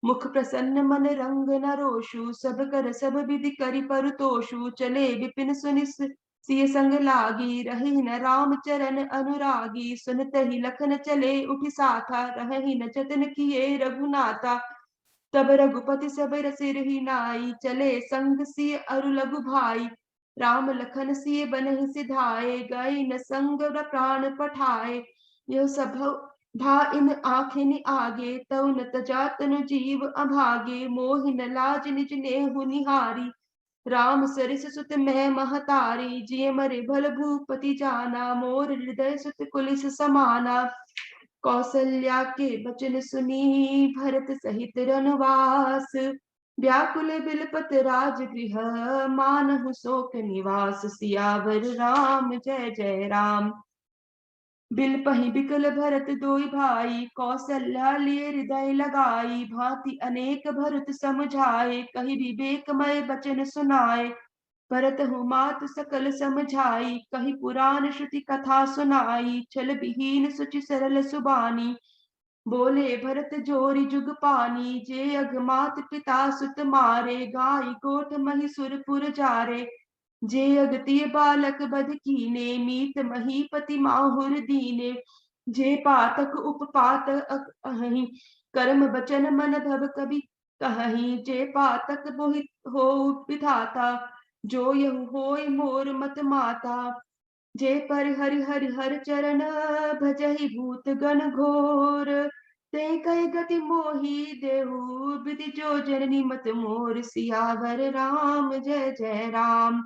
मुख प्रसन्न मन रंग न रोषु सब कर सब विधि करि परतोषु चले विपिन सुनि सिय संग लागी रही न राम चरण अनुरागी सुनत ही लखन चले उठि साथा रही न जतन किए रघुनाथा तब रघुपति सब सिरहि नाई चले संग सिय अरु लघु भाई राम लखन सिय बनहि सिधाए गए न संग प्राण पठाए यह सब भा इन आखिन आगे तव न तजा तनु जीव अभागे मोहि न लाज निज नेहु निहारी राम सरिस सुत मैं महतारी जिय मरे भल भूपति जाना मोर हृदय सुत कुलिस समाना कौसल्या के बचन सुनी भरत सहित रनवास व्याकुल बिलपत राजगृह मानहु शोक निवास सियावर राम जय जय राम बिलपहि बिकल भरत दोई भाई कौसल्या लिए हृदय लगाई भांति अनेक भरत समझाए कहि विवेकमय बचन सुनाए भरत हूँ मात सकल समझाई कही पुराण श्रुति कथा सुनाई छल विहीन सुचि सरल सुबानी बोले भरत जोरी जुग पानी जे अगमात पिता सुत मारे गाय गोठ मही सुरपुर जारे जे अगतिय बालक बध कीने मीत महीपति माहुर दीने जे पातक उपपात अहि कर्म बचन मन भव कवि कहि जे पातक मोहित हो विधाता जो यहु होय मोर मत माता जे पर हरि हरि हर चरण भजहि भूत गण घोर ते कई गति मोहि देहु विधि जो जननी मत मोर सियावर राम जय जय राम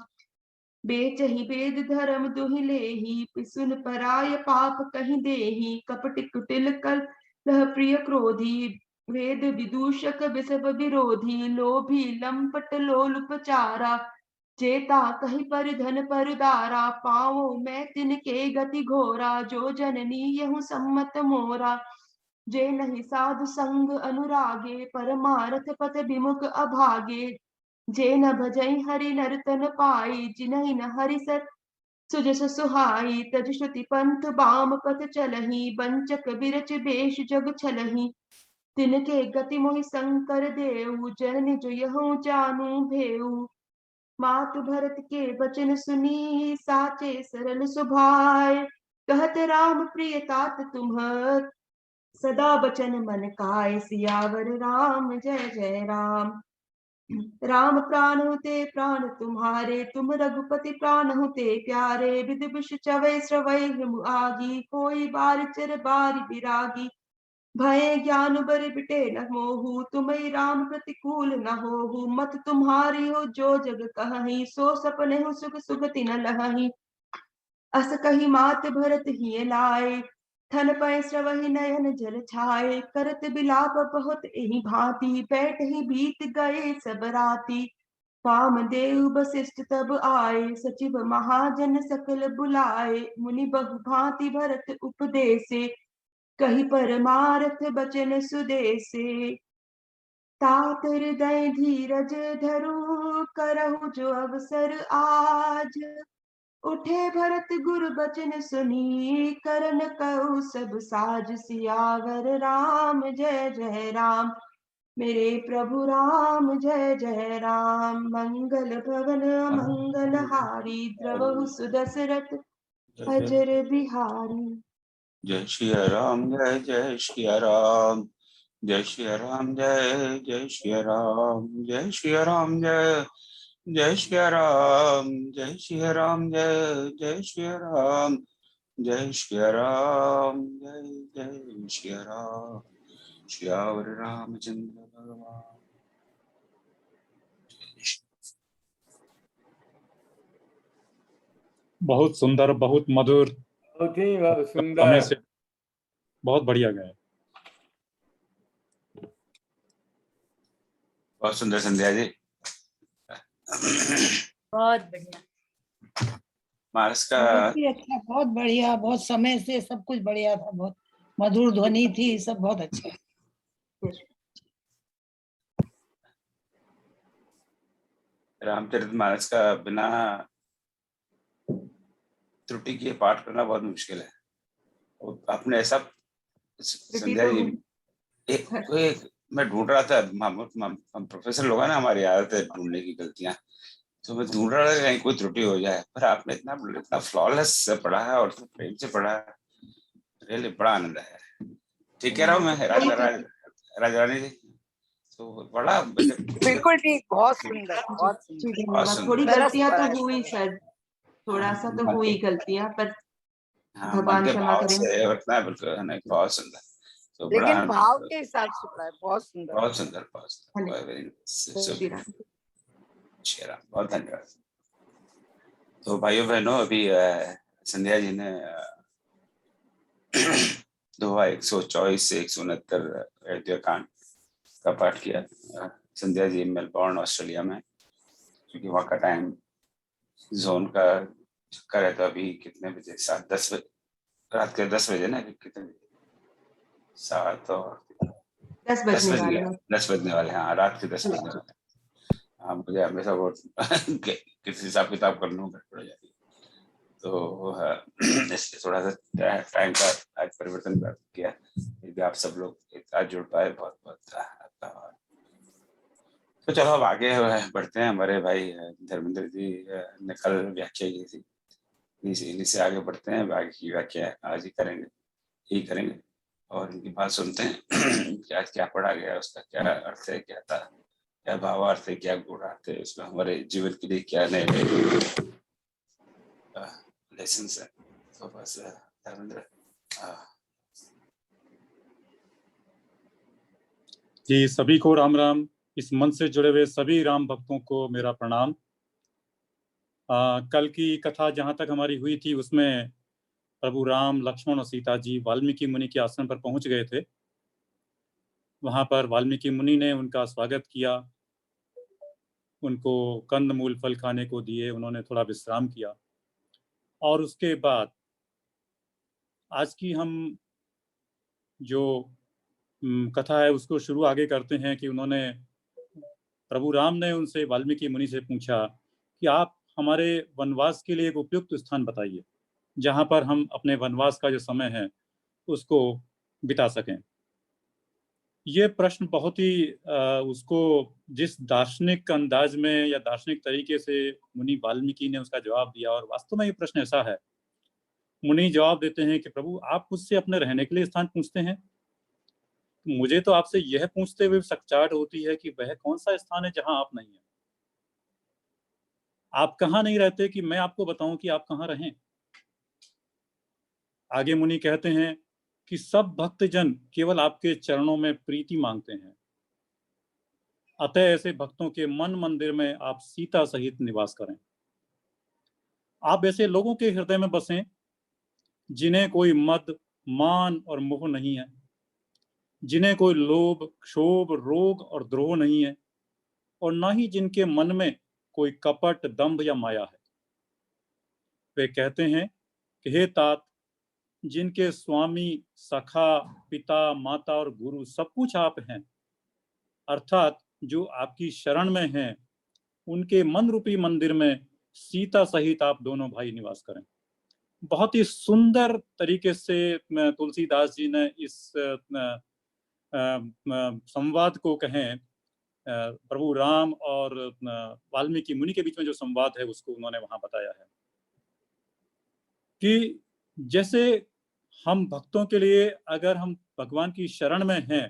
बेचहि वेद धर्म दुहि लेहि पिसुन पराय पाप कहि देहि कपट कुटिल कल लह प्रिय क्रोधी वेद विदूषक विसव विरोधी लोभी लंपट लोलुपचारा जेता कहीं पर धन पर दारा पाओ मैं तिनके गति घोरा जो जननी यहु सम्मत मोरा जे नहीं साधु संग अनुरागे परमारथ पथ विमुख अभागे जे न भजई हरि नर्तन पाई जिनहि न हरि सत सुजस सुहाई तज श्रुति पंथ बाम पथ चलही बंचक बिरच बेश जग छलही तिनके गति मोहि शंकर देव जननी जो यहु जानू भेऊ मातु भरत के बचन सुनी साचे सरल सुभाय कहत राम प्रिय तात तुम सदा बचन मन काय सियावर राम जय जय राम राम प्राण होते प्राण तुम्हारे तुम रघुपति प्राण होते प्यारे विधि विष चवै श्रवै हिम आगी कोई बार चर बारी विरागी भय ज्ञान बर बिटे न मोहु तुम्हें राम प्रतिकूल न होहु मत तुम्हारी हो जो जग कहि सो सपने हो सुख सुगति न लहहि अस कही मात भरत ही लाए थन पय स्रवहि नयन जल छाए, करत बिलाप बहुत एहि भांति, पैठ ही बीत गए सब राति। कामदेव वशिष्ठ तब आए, सचिव महाजन सकल बुलाए, मुनि बहु भांति भरत उपदेसे, कही परमारथ बचन सुदेसे। तात हृदय धीरज धरु, करहु जो अवसर आज, उठे भरत गुरु बचन सुनी, करन कहु सब साज। सियावर राम जय जय राम, मेरे प्रभु राम जय जय राम। मंगल भवन मंगल हारी, द्रवहु सुदशरथ अजर बिहारी। जय श्री राम, जय श्री राम, जय श्री राम, जय श्री राम, जय श्री राम, जय श्री राम, जय श्री राम, जय श्री राम, जय श्री राम, जय श्री राम। श्यावर रामचंद्र भगवान। बहुत सुंदर, बहुत मधुर, बहुत ही समय सुंदर। से बहुत बढ़िया गए। बहुत सुंदर संध्या जी। बहुत बढ़िया। मार्स का बहुत ही अच्छा, बहुत बढ़िया, बहुत समय से सब कुछ बढ़िया था, बहुत मधुर ध्वनि थी, सब बहुत अच्छा। रामचरितमानस का बिना त्रुटि के पाठ करना बहुत मुश्किल है। आपने ऐसा संध्या जी एक मैं ढूंढ रहा था, हम प्रोफेसर लोग हैं ना, हमारी आदत है ढूंढने की गलतियां, तो मैं ढूंढ रहा था कहीं कोई त्रुटि हो जाए, पर आपने इतना फ्लॉलेस से पढ़ा है और प्रेम से पढ़ा है, रियली बड़ा आनंद है। ठीक कह रहा हूँ मैं राजरानी जी? तो बड़ा बिल्कुल ठीक, बहुत सुंदर, बहुत सुंदर। थोड़ी गलतियां तो हुई सर, थोड़ा सा तो हुई गलतियां, पर भगवान क्षमा करें। बिल्कुल बहुत सुंदर। तो लेकिन भाव के हिसाब से पढ़ा है, बहुत सुंदर, बहुत सुंदर, बहुत सुंदर। श्री राम, श्री राम, बहुत धन्यवाद। तो भाइयों बहनों, अभी संध्या जी ने दोहा 124 से 169 अयोध्या कांड का पाठ किया। संध्या जी मेलबोर्न ऑस्ट्रेलिया में, क्योंकि वहाँ का टाइम जोन का चक्कर है, तो अभी कितने बजे? 7-10 बजे, रात के 10 बजे ना, कितने बजे? 7 और 10 बजने वाले। हाँ, रात के 10 बजने वाले। हाँ, मुझे हमेशा वो किसी हिसाब किताब करने में गड़बड़ हो जाती है, तो इसलिए थोड़ा सा टाइम का आज परिवर्तन कर किया। यदि आप सब लोग एक साथ जुड़ पाए, बहुत बहुत धन्यवाद। तो चलो अब आगे बढ़ते हैं। हमारे भाई धर्मेंद्र जी ने कल व्याख्या की थी, इन्हीं से आगे बढ़ते हैं। आगे की व्याख्या आज ही करेंगे और इनकी बात सुनते हैं कि आज क्या पढ़ा गया, उसका क्या अर्थ है, क्या था, क्या भावार्थ है, क्या गुणार्थ है, उसमें हमारे जीवन के लिए क्या नए नए लेसन्स है। तो बस धर्मेंद्र जी, सभी को राम राम। इस मंच से जुड़े हुए सभी राम भक्तों को मेरा प्रणाम। कल की कथा जहाँ तक हमारी हुई थी, उसमें प्रभु राम, लक्ष्मण और सीता जी वाल्मीकि मुनि के आश्रम पर पहुंच गए थे। वहां पर वाल्मीकि मुनि ने उनका स्वागत किया, उनको कंद मूल फल खाने को दिए, उन्होंने थोड़ा विश्राम किया, और उसके बाद आज की हम जो कथा है उसको शुरू आगे करते हैं कि प्रभु राम ने उनसे, वाल्मीकि मुनि से पूछा कि आप हमारे वनवास के लिए एक उपयुक्त स्थान बताइए, जहां पर हम अपने वनवास का जो समय है उसको बिता सकें। ये प्रश्न बहुत ही उसको जिस दार्शनिक अंदाज में या दार्शनिक तरीके से मुनि वाल्मीकि ने उसका जवाब दिया, और वास्तव में ये प्रश्न ऐसा है, मुनि जवाब देते हैं कि प्रभु आप मुझसे अपने रहने के लिए स्थान पूछते हैं, मुझे तो आपसे यह पूछते हुए सकचाट होती है कि वह कौन सा स्थान है जहां आप नहीं हैं। आप कहाँ नहीं रहते कि मैं आपको बताऊं कि आप कहाँ रहें। आगे मुनि कहते हैं कि सब भक्तजन केवल आपके चरणों में प्रीति मांगते हैं, अतः ऐसे भक्तों के मन मंदिर में आप सीता सहित निवास करें। आप ऐसे लोगों के हृदय में बसें जिन्हें कोई मद, मान और मोह नहीं है, जिन्हें कोई लोभ, क्षोभ, रोग और द्रोह नहीं है, और न ही जिनके मन में कोई कपट, दंभ या माया है। वे कहते हैं कि हे तात, जिनके स्वामी, सखा, पिता, माता और गुरु सब कुछ आप हैं, अर्थात जो आपकी शरण में हैं, उनके मन रूपी मंदिर में सीता सहित आप दोनों भाई निवास करें। बहुत ही सुंदर तरीके से तुलसीदास जी ने इस संवाद को कहें, प्रभु राम और वाल्मीकि मुनि के बीच में जो संवाद है उसको उन्होंने वहां बताया है कि जैसे हम भक्तों के लिए अगर हम भगवान की शरण में हैं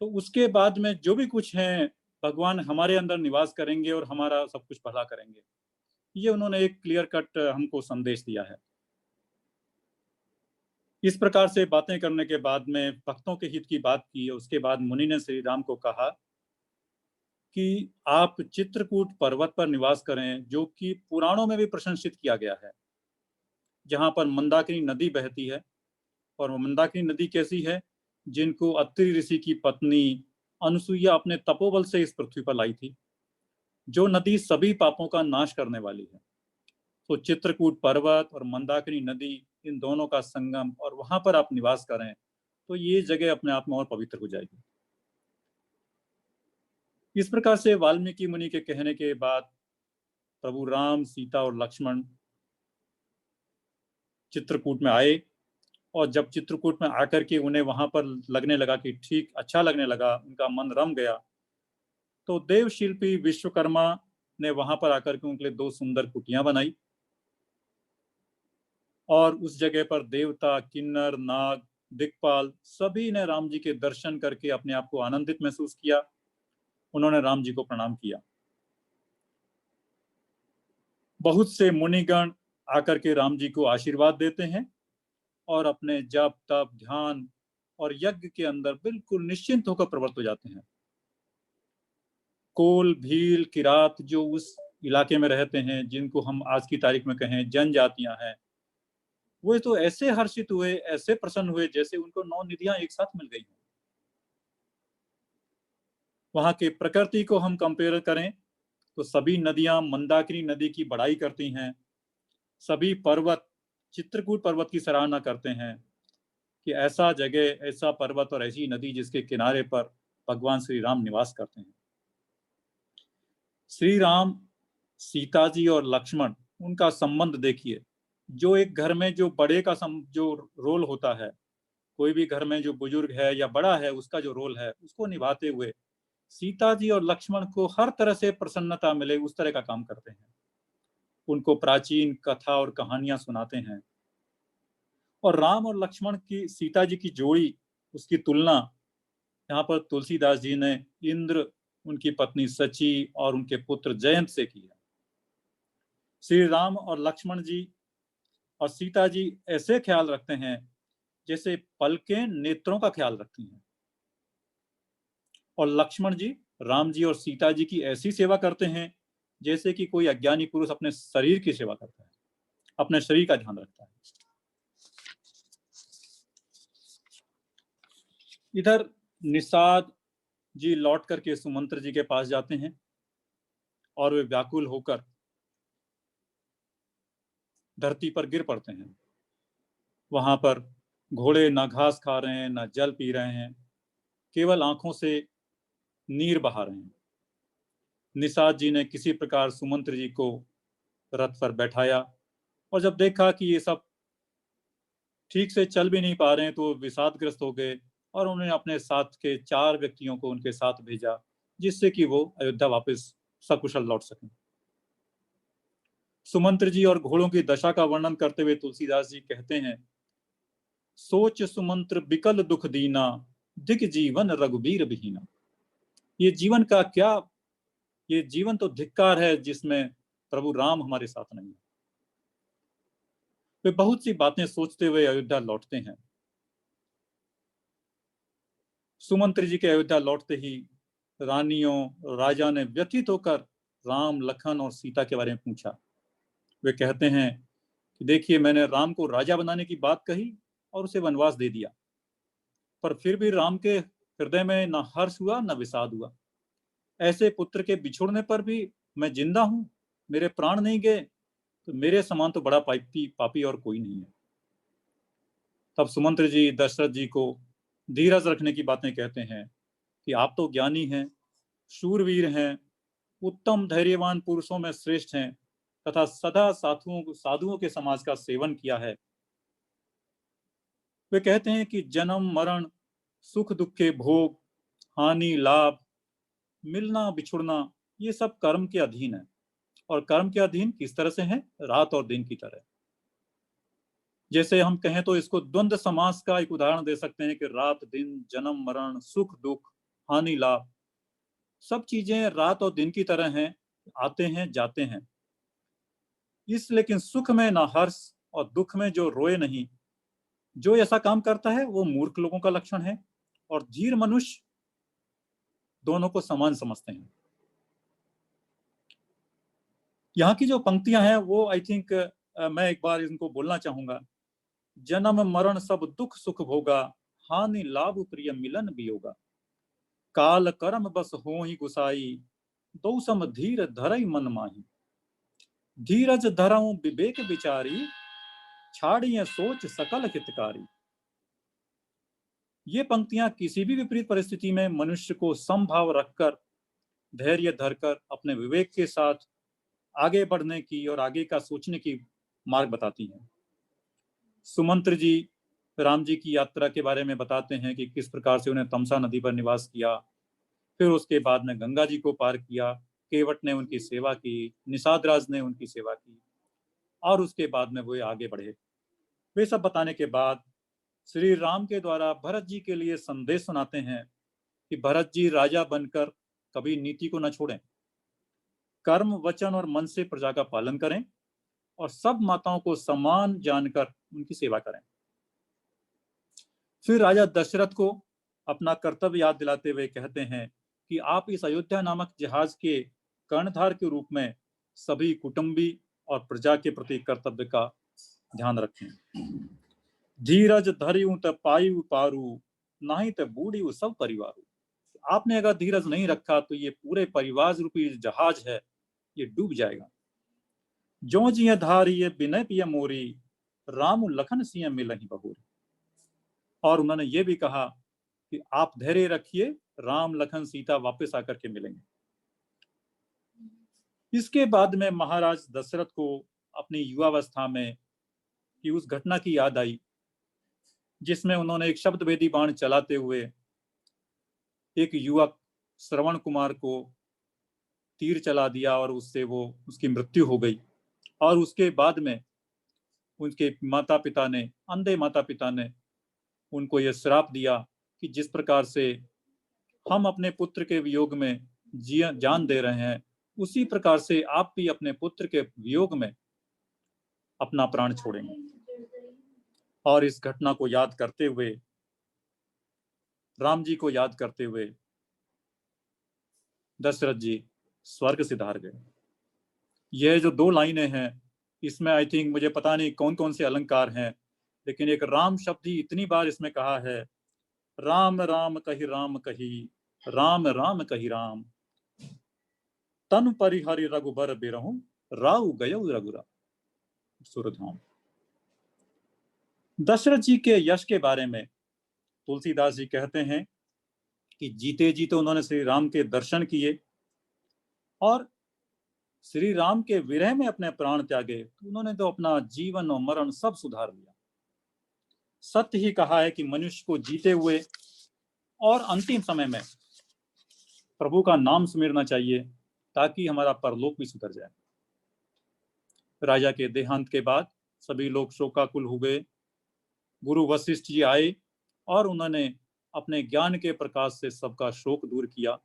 तो उसके बाद में जो भी कुछ है भगवान हमारे अंदर निवास करेंगे और हमारा सब कुछ भला करेंगे। ये उन्होंने एक क्लियर कट हमको संदेश दिया है। इस प्रकार से बातें करने के बाद में भक्तों के हित की बात की। उसके बाद मुनि ने श्री राम को कहा कि आप चित्रकूट पर्वत पर निवास करें, जो कि पुराणों में भी प्रशंसित किया गया है, जहां पर मंदाकिनी नदी बहती है। और वो मंदाकिनी नदी कैसी है? जिनको अत्रि ऋषि की पत्नी अनुसुईया अपने तपोबल से इस पृथ्वी पर लाई थी, जो नदी सभी पापों का नाश करने वाली है। तो चित्रकूट पर्वत और मंदाकिनी नदी, इन दोनों का संगम, और वहां पर आप निवास करें तो ये जगह अपने आप में और पवित्र हो जाएगी। इस प्रकार से वाल्मीकि मुनि के कहने के बाद प्रभु राम, सीता और लक्ष्मण चित्रकूट में आए। और जब चित्रकूट में आकर के उन्हें वहां पर लगने लगा कि ठीक अच्छा लगने लगा, उनका मन रम गया, तो देव शिल्पी विश्वकर्मा ने वहां पर आकर के उनके लिए 2 सुंदर कुटियां बनाई। और उस जगह पर देवता, किन्नर, नाग, दिक्पाल सभी ने राम जी के दर्शन करके अपने आप को आनंदित महसूस किया। उन्होंने राम जी को प्रणाम किया। बहुत से मुनिगण आकर के राम जी को आशीर्वाद देते हैं और अपने जप, तप, ध्यान और यज्ञ के अंदर बिल्कुल निश्चिंत होकर प्रवृत्त हो जाते हैं। कोल, भील, किरात जो उस इलाके में रहते हैं, जिनको हम आज की तारीख में कहें जनजातियां हैं, वो तो ऐसे हर्षित हुए, ऐसे प्रसन्न हुए जैसे उनको 9 निधियां एक साथ मिल गई। वहां के प्रकृति को हम कंपेयर करें तो सभी नदियां मंदाकिनी नदी की बड़ाई करती हैं। सभी पर्वत चित्रकूट पर्वत की सराहना करते हैं कि ऐसा जगह, ऐसा पर्वत और ऐसी नदी जिसके किनारे पर भगवान श्री राम निवास करते हैं। श्री राम, सीता जी और लक्ष्मण, उनका संबंध देखिए। जो एक घर में जो बड़े का जो रोल होता है, कोई भी घर में जो बुजुर्ग है या बड़ा है, उसका जो रोल है उसको निभाते हुए सीता जी और लक्ष्मण को हर तरह से प्रसन्नता मिले उस तरह का काम करते हैं। उनको प्राचीन कथा और कहानियां सुनाते हैं। और राम और लक्ष्मण की, सीता जी की जोड़ी, उसकी तुलना यहाँ पर तुलसीदास जी ने इंद्र, उनकी पत्नी सची और उनके पुत्र जयंत से किया। श्री राम और लक्ष्मण जी और सीता जी ऐसे ख्याल रखते हैं जैसे पलकें नेत्रों का ख्याल रखती हैं। और लक्ष्मण जी राम जी और सीता जी की ऐसी सेवा करते हैं जैसे कि कोई अज्ञानी पुरुष अपने शरीर की सेवा करता है, अपने शरीर का ध्यान रखता है। इधर निषाद जी लौट करके सुमंत्र जी के पास जाते हैं और वे व्याकुल होकर धरती पर गिर पड़ते हैं। वहां पर घोड़े ना घास खा रहे हैं, ना जल पी रहे हैं, केवल आंखों से नीर बहा रहे हैं। निषाद जी ने किसी प्रकार सुमंत्र जी को रथ पर बैठाया और जब देखा कि ये सब ठीक से चल भी नहीं पा रहे हैं तो विषादग्रस्त हो गए और उन्होंने अपने साथ के 4 व्यक्तियों को उनके साथ भेजा, जिससे कि वो अयोध्या वापस सकुशल लौट सकें। सुमंत्र जी और घोड़ों की दशा का वर्णन करते हुए तुलसीदास जी कहते हैं, सोच सुमंत्र बिकल दुख दीना, दिग जीवन रघुबीर बिहीना। ये जीवन का क्या, ये जीवन तो धिक्कार है जिसमें प्रभु राम हमारे साथ नहीं है। वे बहुत सी बातें सोचते हुए अयोध्या लौटते हैं। सुमंत्र जी के अयोध्या लौटते ही रानियों, राजा ने व्यथित होकर राम, लखन और सीता के बारे में पूछा। वे कहते हैं कि देखिए, मैंने राम को राजा बनाने की बात कही और उसे वनवास दे दिया। पर फिर भी राम के हृदय में न हर्ष हुआ न विषाद हुआ। ऐसे पुत्र के बिछुड़ने पर भी मैं जिंदा हूं, मेरे प्राण नहीं गए, तो मेरे समान तो बड़ा पापी और कोई नहीं है। तब सुमंत्र जी दशरथ जी को धीरज रखने की बातें कहते हैं कि आप तो ज्ञानी हैं, शूरवीर हैं, उत्तम धैर्यवान पुरुषों में श्रेष्ठ हैं तथा सदा साधुओं के समाज का सेवन किया है। वे कहते हैं कि जन्म मरण, सुख दुख के भोग, हानि लाभ, मिलना बिछुड़ना, ये सब कर्म के अधीन है। और कर्म के अधीन किस तरह से है? रात और दिन की तरह। जैसे हम कहें तो इसको द्वंद्व समास का एक उदाहरण दे सकते हैं कि रात दिन, जन्म मरण, सुख दुख, हानि लाभ, सब चीजें रात और दिन की तरह हैं, आते हैं जाते हैं। लेकिन सुख में ना हर्ष और दुख में जो रोए नहीं, जो ऐसा काम करता है वो मूर्ख लोगों का लक्षण है। और धीर मनुष्य दोनों को समान समझते हैं। यहाँ की जो पंक्तियां हैं वो आई थिंक मैं एक बार इनको बोलना चाहूंगा। जन्म मरण सब दुख सुख भोगा, हानि लाभ प्रिय मिलन वियोगा। काल कर्म बस हो ही गुसाई, दो सम धीर धरई मन माही। धीरज धरऊं विवेक विचारी, छाड़िए सोच सकल हितकारी। ये पंक्तियां किसी भी विपरीत परिस्थिति में मनुष्य को समभाव रखकर, धैर्य धरकर अपने विवेक के साथ आगे बढ़ने की और आगे का सोचने की मार्ग बताती हैं। सुमंत्र जी राम जी की यात्रा के बारे में बताते हैं कि किस प्रकार से उन्हें तमसा नदी पर निवास किया, फिर उसके बाद में गंगा जी को पार किया, केवट ने उनकी सेवा की, निषाद राज ने उनकी सेवा की, और उसके बाद में वो आगे बढ़े। वे सब बताने के बाद श्री राम के द्वारा भरत जी के लिए संदेश सुनाते हैं कि भरत जी राजा बनकर कभी नीति को न छोड़ें, कर्म वचन और मन से प्रजा का पालन करें और सब माताओं को समान जानकर उनकी सेवा करें। फिर राजा दशरथ को अपना कर्तव्य याद दिलाते हुए कहते हैं कि आप इस अयोध्या नामक जहाज के कर्णधार के रूप में सभी कुटुंबी और प्रजा के प्रति कर्तव्य का ध्यान रखें। धीरज धरियु त पायु पारू, नहीं त बूढ़ी सब परिवार। आपने अगर धीरज नहीं रखा तो ये पूरे परिवार रूपी जहाज है, ये डूब जाएगा। जो जिय धारी बिनय पिय मोरी, राम लखन सिंह मिलहि बहोरी। और उन्होंने ये भी कहा कि आप धैर्य रखिए, राम लखन सीता वापस आकर के मिलेंगे। इसके बाद में महाराज दशरथ को अपनी युवावस्था में कि उस घटना की याद आई जिसमें उन्होंने एक शब्द भेदी बाण चलाते हुए एक युवक श्रवण कुमार को तीर चला दिया और उससे उसकी मृत्यु हो गई। और उसके बाद में उनके माता पिता ने, अंधे माता पिता ने उनको यह श्राप दिया कि जिस प्रकार से हम अपने पुत्र के वियोग में जान दे रहे हैं, उसी प्रकार से आप भी अपने पुत्र के वियोग में अपना प्राण छोड़ेंगे। और इस घटना को याद करते हुए, राम जी को याद करते हुए दशरथ जी स्वर्ग सिधार गए। यह जो 2 लाइनें हैं, इसमें आई थिंक मुझे पता नहीं कौन कौन से अलंकार हैं, लेकिन एक राम शब्द ही इतनी बार इसमें कहा है। राम राम कही राम कही, राम राम कही राम, तन परिहरि रघुबर बिरहु, राउ गयो रघुरा सुरधाम। दशरथ जी के यश के बारे में तुलसीदास जी कहते हैं कि जीते जी तो उन्होंने श्री राम के दर्शन किए और श्री राम के विरह में अपने प्राण त्यागे, तो उन्होंने तो अपना जीवन और मरण सब सुधार लिया। सत्य ही कहा है कि मनुष्य को जीते हुए और अंतिम समय में प्रभु का नाम सुमिरना चाहिए ताकि हमारा परलोक भी सुधर जाए। राजा के देहांत के बाद सभी लोग शोकाकुल हो गए। गुरु वशिष्ठ जी आए और उन्होंने अपने ज्ञान के प्रकाश से सबका शोक दूर किया।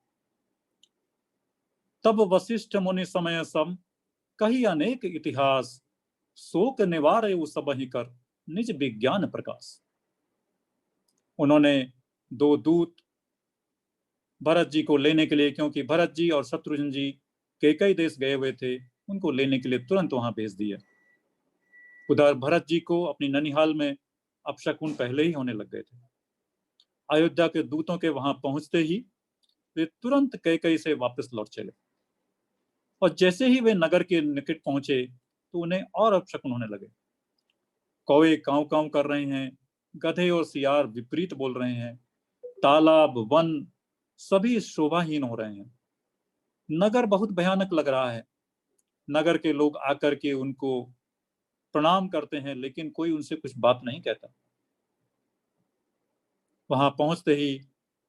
तब वशिष्ठ मुनि समय सम, कही अनेक इतिहास, शोक निवारे वो सब ही कर, निज विज्ञान प्रकाश। उन्होंने 2 दूत भरत जी को लेने के लिए, क्योंकि भरत जी और शत्रुघ्न जी कई देश गए हुए थे, उनको लेने के लिए तुरंत वहां भेज दिया। उधर भरत जी को अपनी ननिहाल में अपशकुन पहले ही होने लग गए थे। अयोध्या के दूतों के वहां पहुंचते ही वे तुरंत कैकेयी से वापस लौट चले, और जैसे ही वे नगर के निकट पहुंचे तो उन्हें और अपशकुन होने लगे। कौवे कांव कांव कर रहे हैं, गधे और सियार विपरीत बोल रहे हैं, तालाब वन सभी शोभाहीन हो रहे हैं। नगर बहुत भयानक लग रहा है। नगर के लोग आकर के उनको प्रणाम करते हैं, लेकिन कोई उनसे कुछ बात नहीं कहता। वहां पहुंचते ही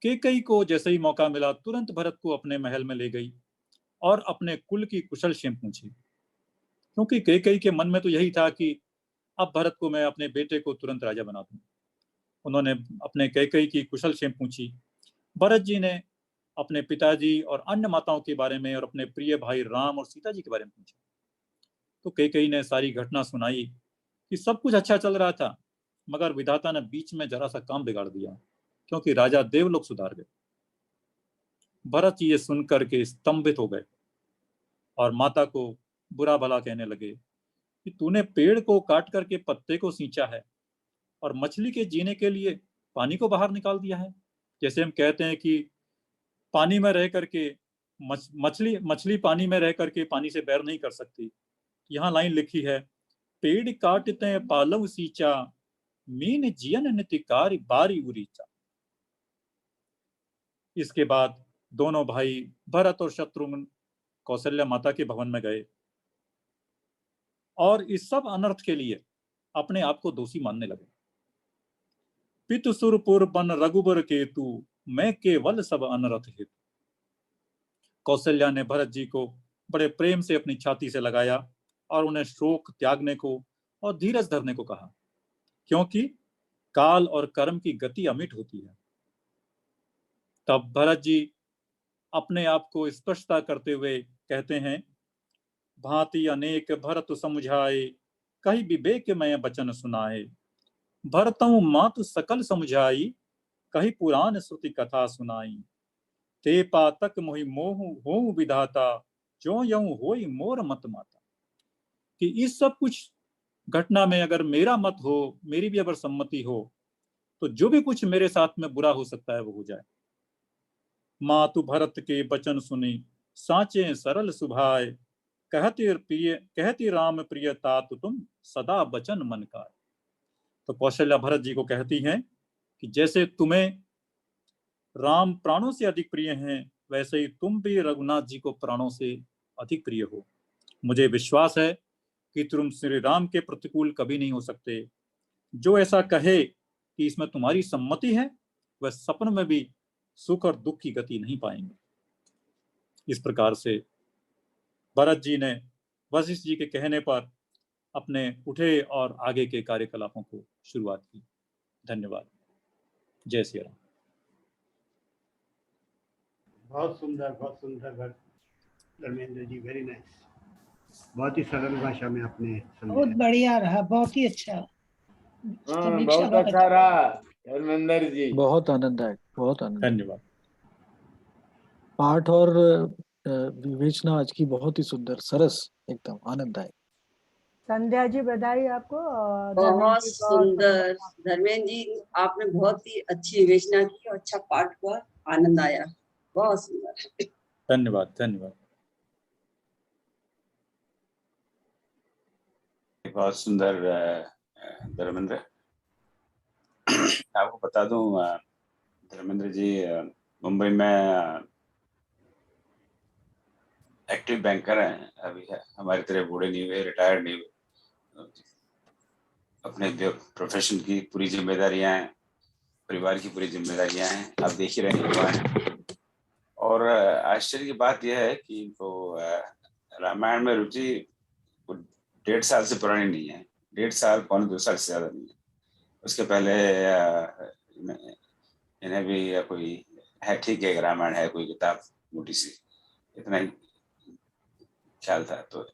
कैकेयी को जैसे ही मौका मिला तुरंत भरत को अपने महल में ले गई और अपने कुल की कुशल क्षेम पूछी, क्योंकि कैकेयी के मन में तो यही था कि अब भरत को मैं अपने बेटे को तुरंत राजा बना दूं। उन्होंने अपने कैकेयी की कुशल क्षेम पूछी। भरत जी ने अपने पिताजी और अन्य माताओं के बारे में और अपने प्रिय भाई राम और सीता जी के बारे में पूछा। तो कैकेयी ने सारी घटना सुनाई कि सब कुछ अच्छा चल रहा था, मगर विधाता ने बीच में जरा सा काम बिगाड़ दिया, क्योंकि राजा देवलोक सुधार गए। भरत ये सुनकर के स्तंभित हो गए और माता को बुरा भला कहने लगे कि तूने पेड़ को काट करके पत्ते को सींचा है और मछली के जीने के लिए पानी को बाहर निकाल दिया है। जैसे हम कहते हैं कि पानी में रह करके मछली पानी में रह करके पानी से बैर नहीं कर सकती। यहाँ लाइन लिखी है, पेड़ काटते पालव सींचा, मीन जियन नितिकारी बारी उरीचा। इसके बाद दोनों भाई भरत और शत्रुघ्न कौशल्या माता के भवन में गए और इस सब अनर्थ के लिए अपने आप को दोषी मानने लगे। पितु सुरपुर बन रघुबर केतु, मैं केवल सब अनर्थ हेतु। कौशल्या ने भरत जी को बड़े प्रेम से अपनी छाती से लगाया और उन्हें शोक त्यागने को और धीरज धरने को कहा, क्योंकि काल और कर्म की गति अमिट होती है। तब भरत जी अपने आप को स्पष्टता करते हुए कहते हैं, भांति अनेक भरत समझाए, कही विवेक मैं वचन सुनाए। भरतऊ मातु सकल समझाई, कही पुराण श्रुति कथा सुनाई। ते पातक मोहि मोह होऊ विधाता, जो यऊ होई मोर मत माता। कि इस सब कुछ घटना में अगर मेरा मत हो, मेरी भी अगर सम्मति हो, तो जो भी कुछ मेरे साथ में बुरा हो सकता है वो हो जाए। मातु भरत के वचन सुनी, साचे सरल सुभाए। कहती राम प्रिय तातु तुम, सदा वचन मन का। तो कौशल्या भरत जी को कहती हैं कि जैसे तुम्हें राम प्राणों से अधिक प्रिय हैं, वैसे ही तुम भी रघुनाथ जी को प्राणों से अधिक प्रिय हो। मुझे विश्वास है कि तुम श्री राम के प्रतिकूल कभी नहीं हो सकते। जो ऐसा कहे कि इसमें तुम्हारी सम्मति है, वह सपन में भी सुख और दुख की गति नहीं पाएंगे। इस प्रकार से भरत जी ने वशिष्ठ जी के कहने पर अपने उठे और आगे के कार्यकलापों को शुरुआत की। धन्यवाद। जय श्री राम। बहुत सुंदर धर्मेंद्र जी, वेरी नाइस। बहुत ही सरल भाषा में आपने बहुत बढ़िया रहा, बहुत ही अच्छा। बहुत अच्छा रहा धर्मेंद्र जी, बहुत आनंददायक, बहुत आनंद। धन्यवाद। पाठ और विवेचना आज की बहुत ही सुंदर, सरस, एकदम आनंददायक। संध्या जी बधाई आपको। बहुत सुंदर धर्मेंद्र जी, आपने बहुत ही अच्छी विवेचना की और अच्छा पाठ हुआ, आनंद आया, बहुत सुंदर। धन्यवाद धन्यवाद। बहुत सुंदर धर्मेंद्र। आपको बता दूं धर्मेंद्र जी मुंबई में एक्टिव बैंकर हैं अभी, है हमारी तरह बूढ़े नहीं हुए, रिटायर्ड नहीं हुए। अपने प्रोफेशन की पूरी जिम्मेदारियां हैं, परिवार की पूरी जिम्मेदारियां हैं, आप देख ही रहे हैं। और आश्चर्य की बात यह है कि इनको रामायण में रुचि 1.5 साल से पुरानी नहीं है, 1.5 साल, 1.25 साल से ज्यादा नहीं है। उसके पहले इन्हें भी कोई है, ठीक है रामायण है कोई किताब मोटी सी, इतना ही ख्याल था। तो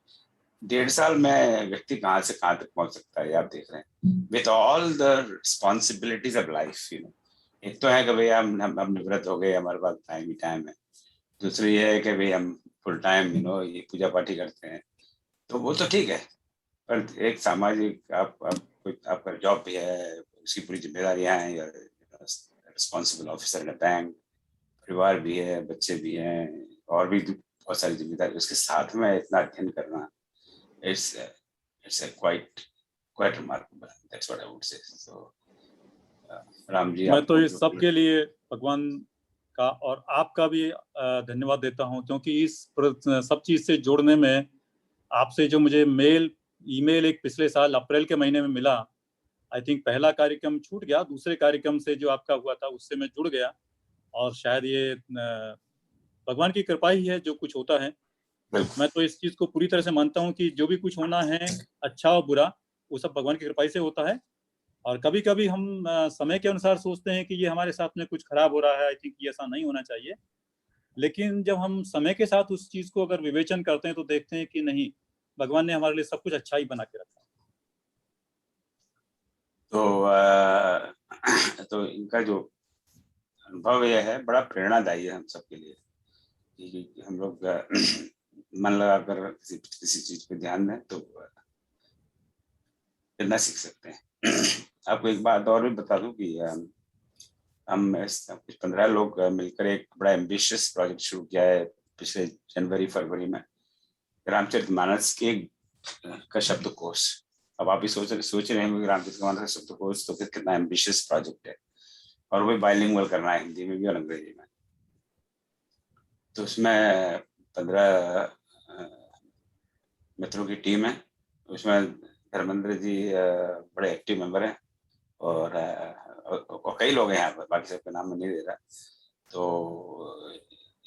1.5 साल में व्यक्ति कहाँ से कहाँ तक पहुंच सकता है, आप देख रहे हैं, with all the responsibilities of life. एक तो है कि भाई हम निवृत्त हो गए, हमारे पास टाइम ही टाइम है। दूसरी ये है कि भाई हम फुल टाइम ये पूजा पाठी करते हैं, तो वो तो ठीक है, पर एक सामाजिक आपका जॉब भी है, उसकी पूरी जिम्मेदारियां हैं, रिस्पॉन्सिबल ऑफिसर इन बैंक, परिवार भी है, बच्चे भी हैं, और भी बहुत सारी जिम्मेदारी, उसके साथ में इतना अध्ययन करना, it's quite remarkable. That's what I would say. So Ram ji, मैं तो इस सब के लिए भगवान का और आपका भी धन्यवाद देता हूं, क्योंकि इस सब चीज से जोड़ने में आपसे जो मुझे ईमेल एक पिछले साल अप्रैल के महीने में मिला, आई थिंक पहला कार्यक्रम छूट गया, दूसरे कार्यक्रम से जो आपका हुआ था उससे मैं जुड़ गया, और शायद ये भगवान की कृपा ही है जो कुछ होता है। मैं तो इस चीज को पूरी तरह से मानता हूं कि जो भी कुछ होना है, अच्छा और बुरा, वो सब भगवान की कृपा से होता है। और कभी कभी हम समय के अनुसार सोचते हैं कि ये हमारे साथ में कुछ खराब हो रहा है, आई थिंक ये ऐसा नहीं होना चाहिए, लेकिन जब हम समय के साथ उस चीज को अगर विवेचन करते हैं तो देखते हैं कि नहीं, भगवान ने हमारे लिए सब कुछ अच्छा ही बना के रखा। तो इनका जो अनुभव यह है, बड़ा प्रेरणादायी है हम सबके लिए, कि हम लोग मन लगाकर किसी चीज पे ध्यान दें तो कितना सीख सकते हैं। आपको एक बात और भी बता दूं कि हम कुछ 15 लोग मिलकर एक बड़ा एम्बिशियस प्रोजेक्ट शुरू किया है पिछले जनवरी-फरवरी में, रामचरितमानस के का शब्दकोश। अब आप भी सोच रहे हैं रामचरितमानस का शब्दकोश तो कितना एम्बिशियस प्रोजेक्ट है, और वो बाइलिंगुअल करना है, हिंदी में भी और अंग्रेजी में। तो उसमें 15 मित्रों की टीम है, उसमें धर्मेंद्र जी बड़े एक्टिव मेंबर हैं, और कई लोग हैं यहाँ पर, बाकी सबका नाम मैं नहीं दे रहा। तो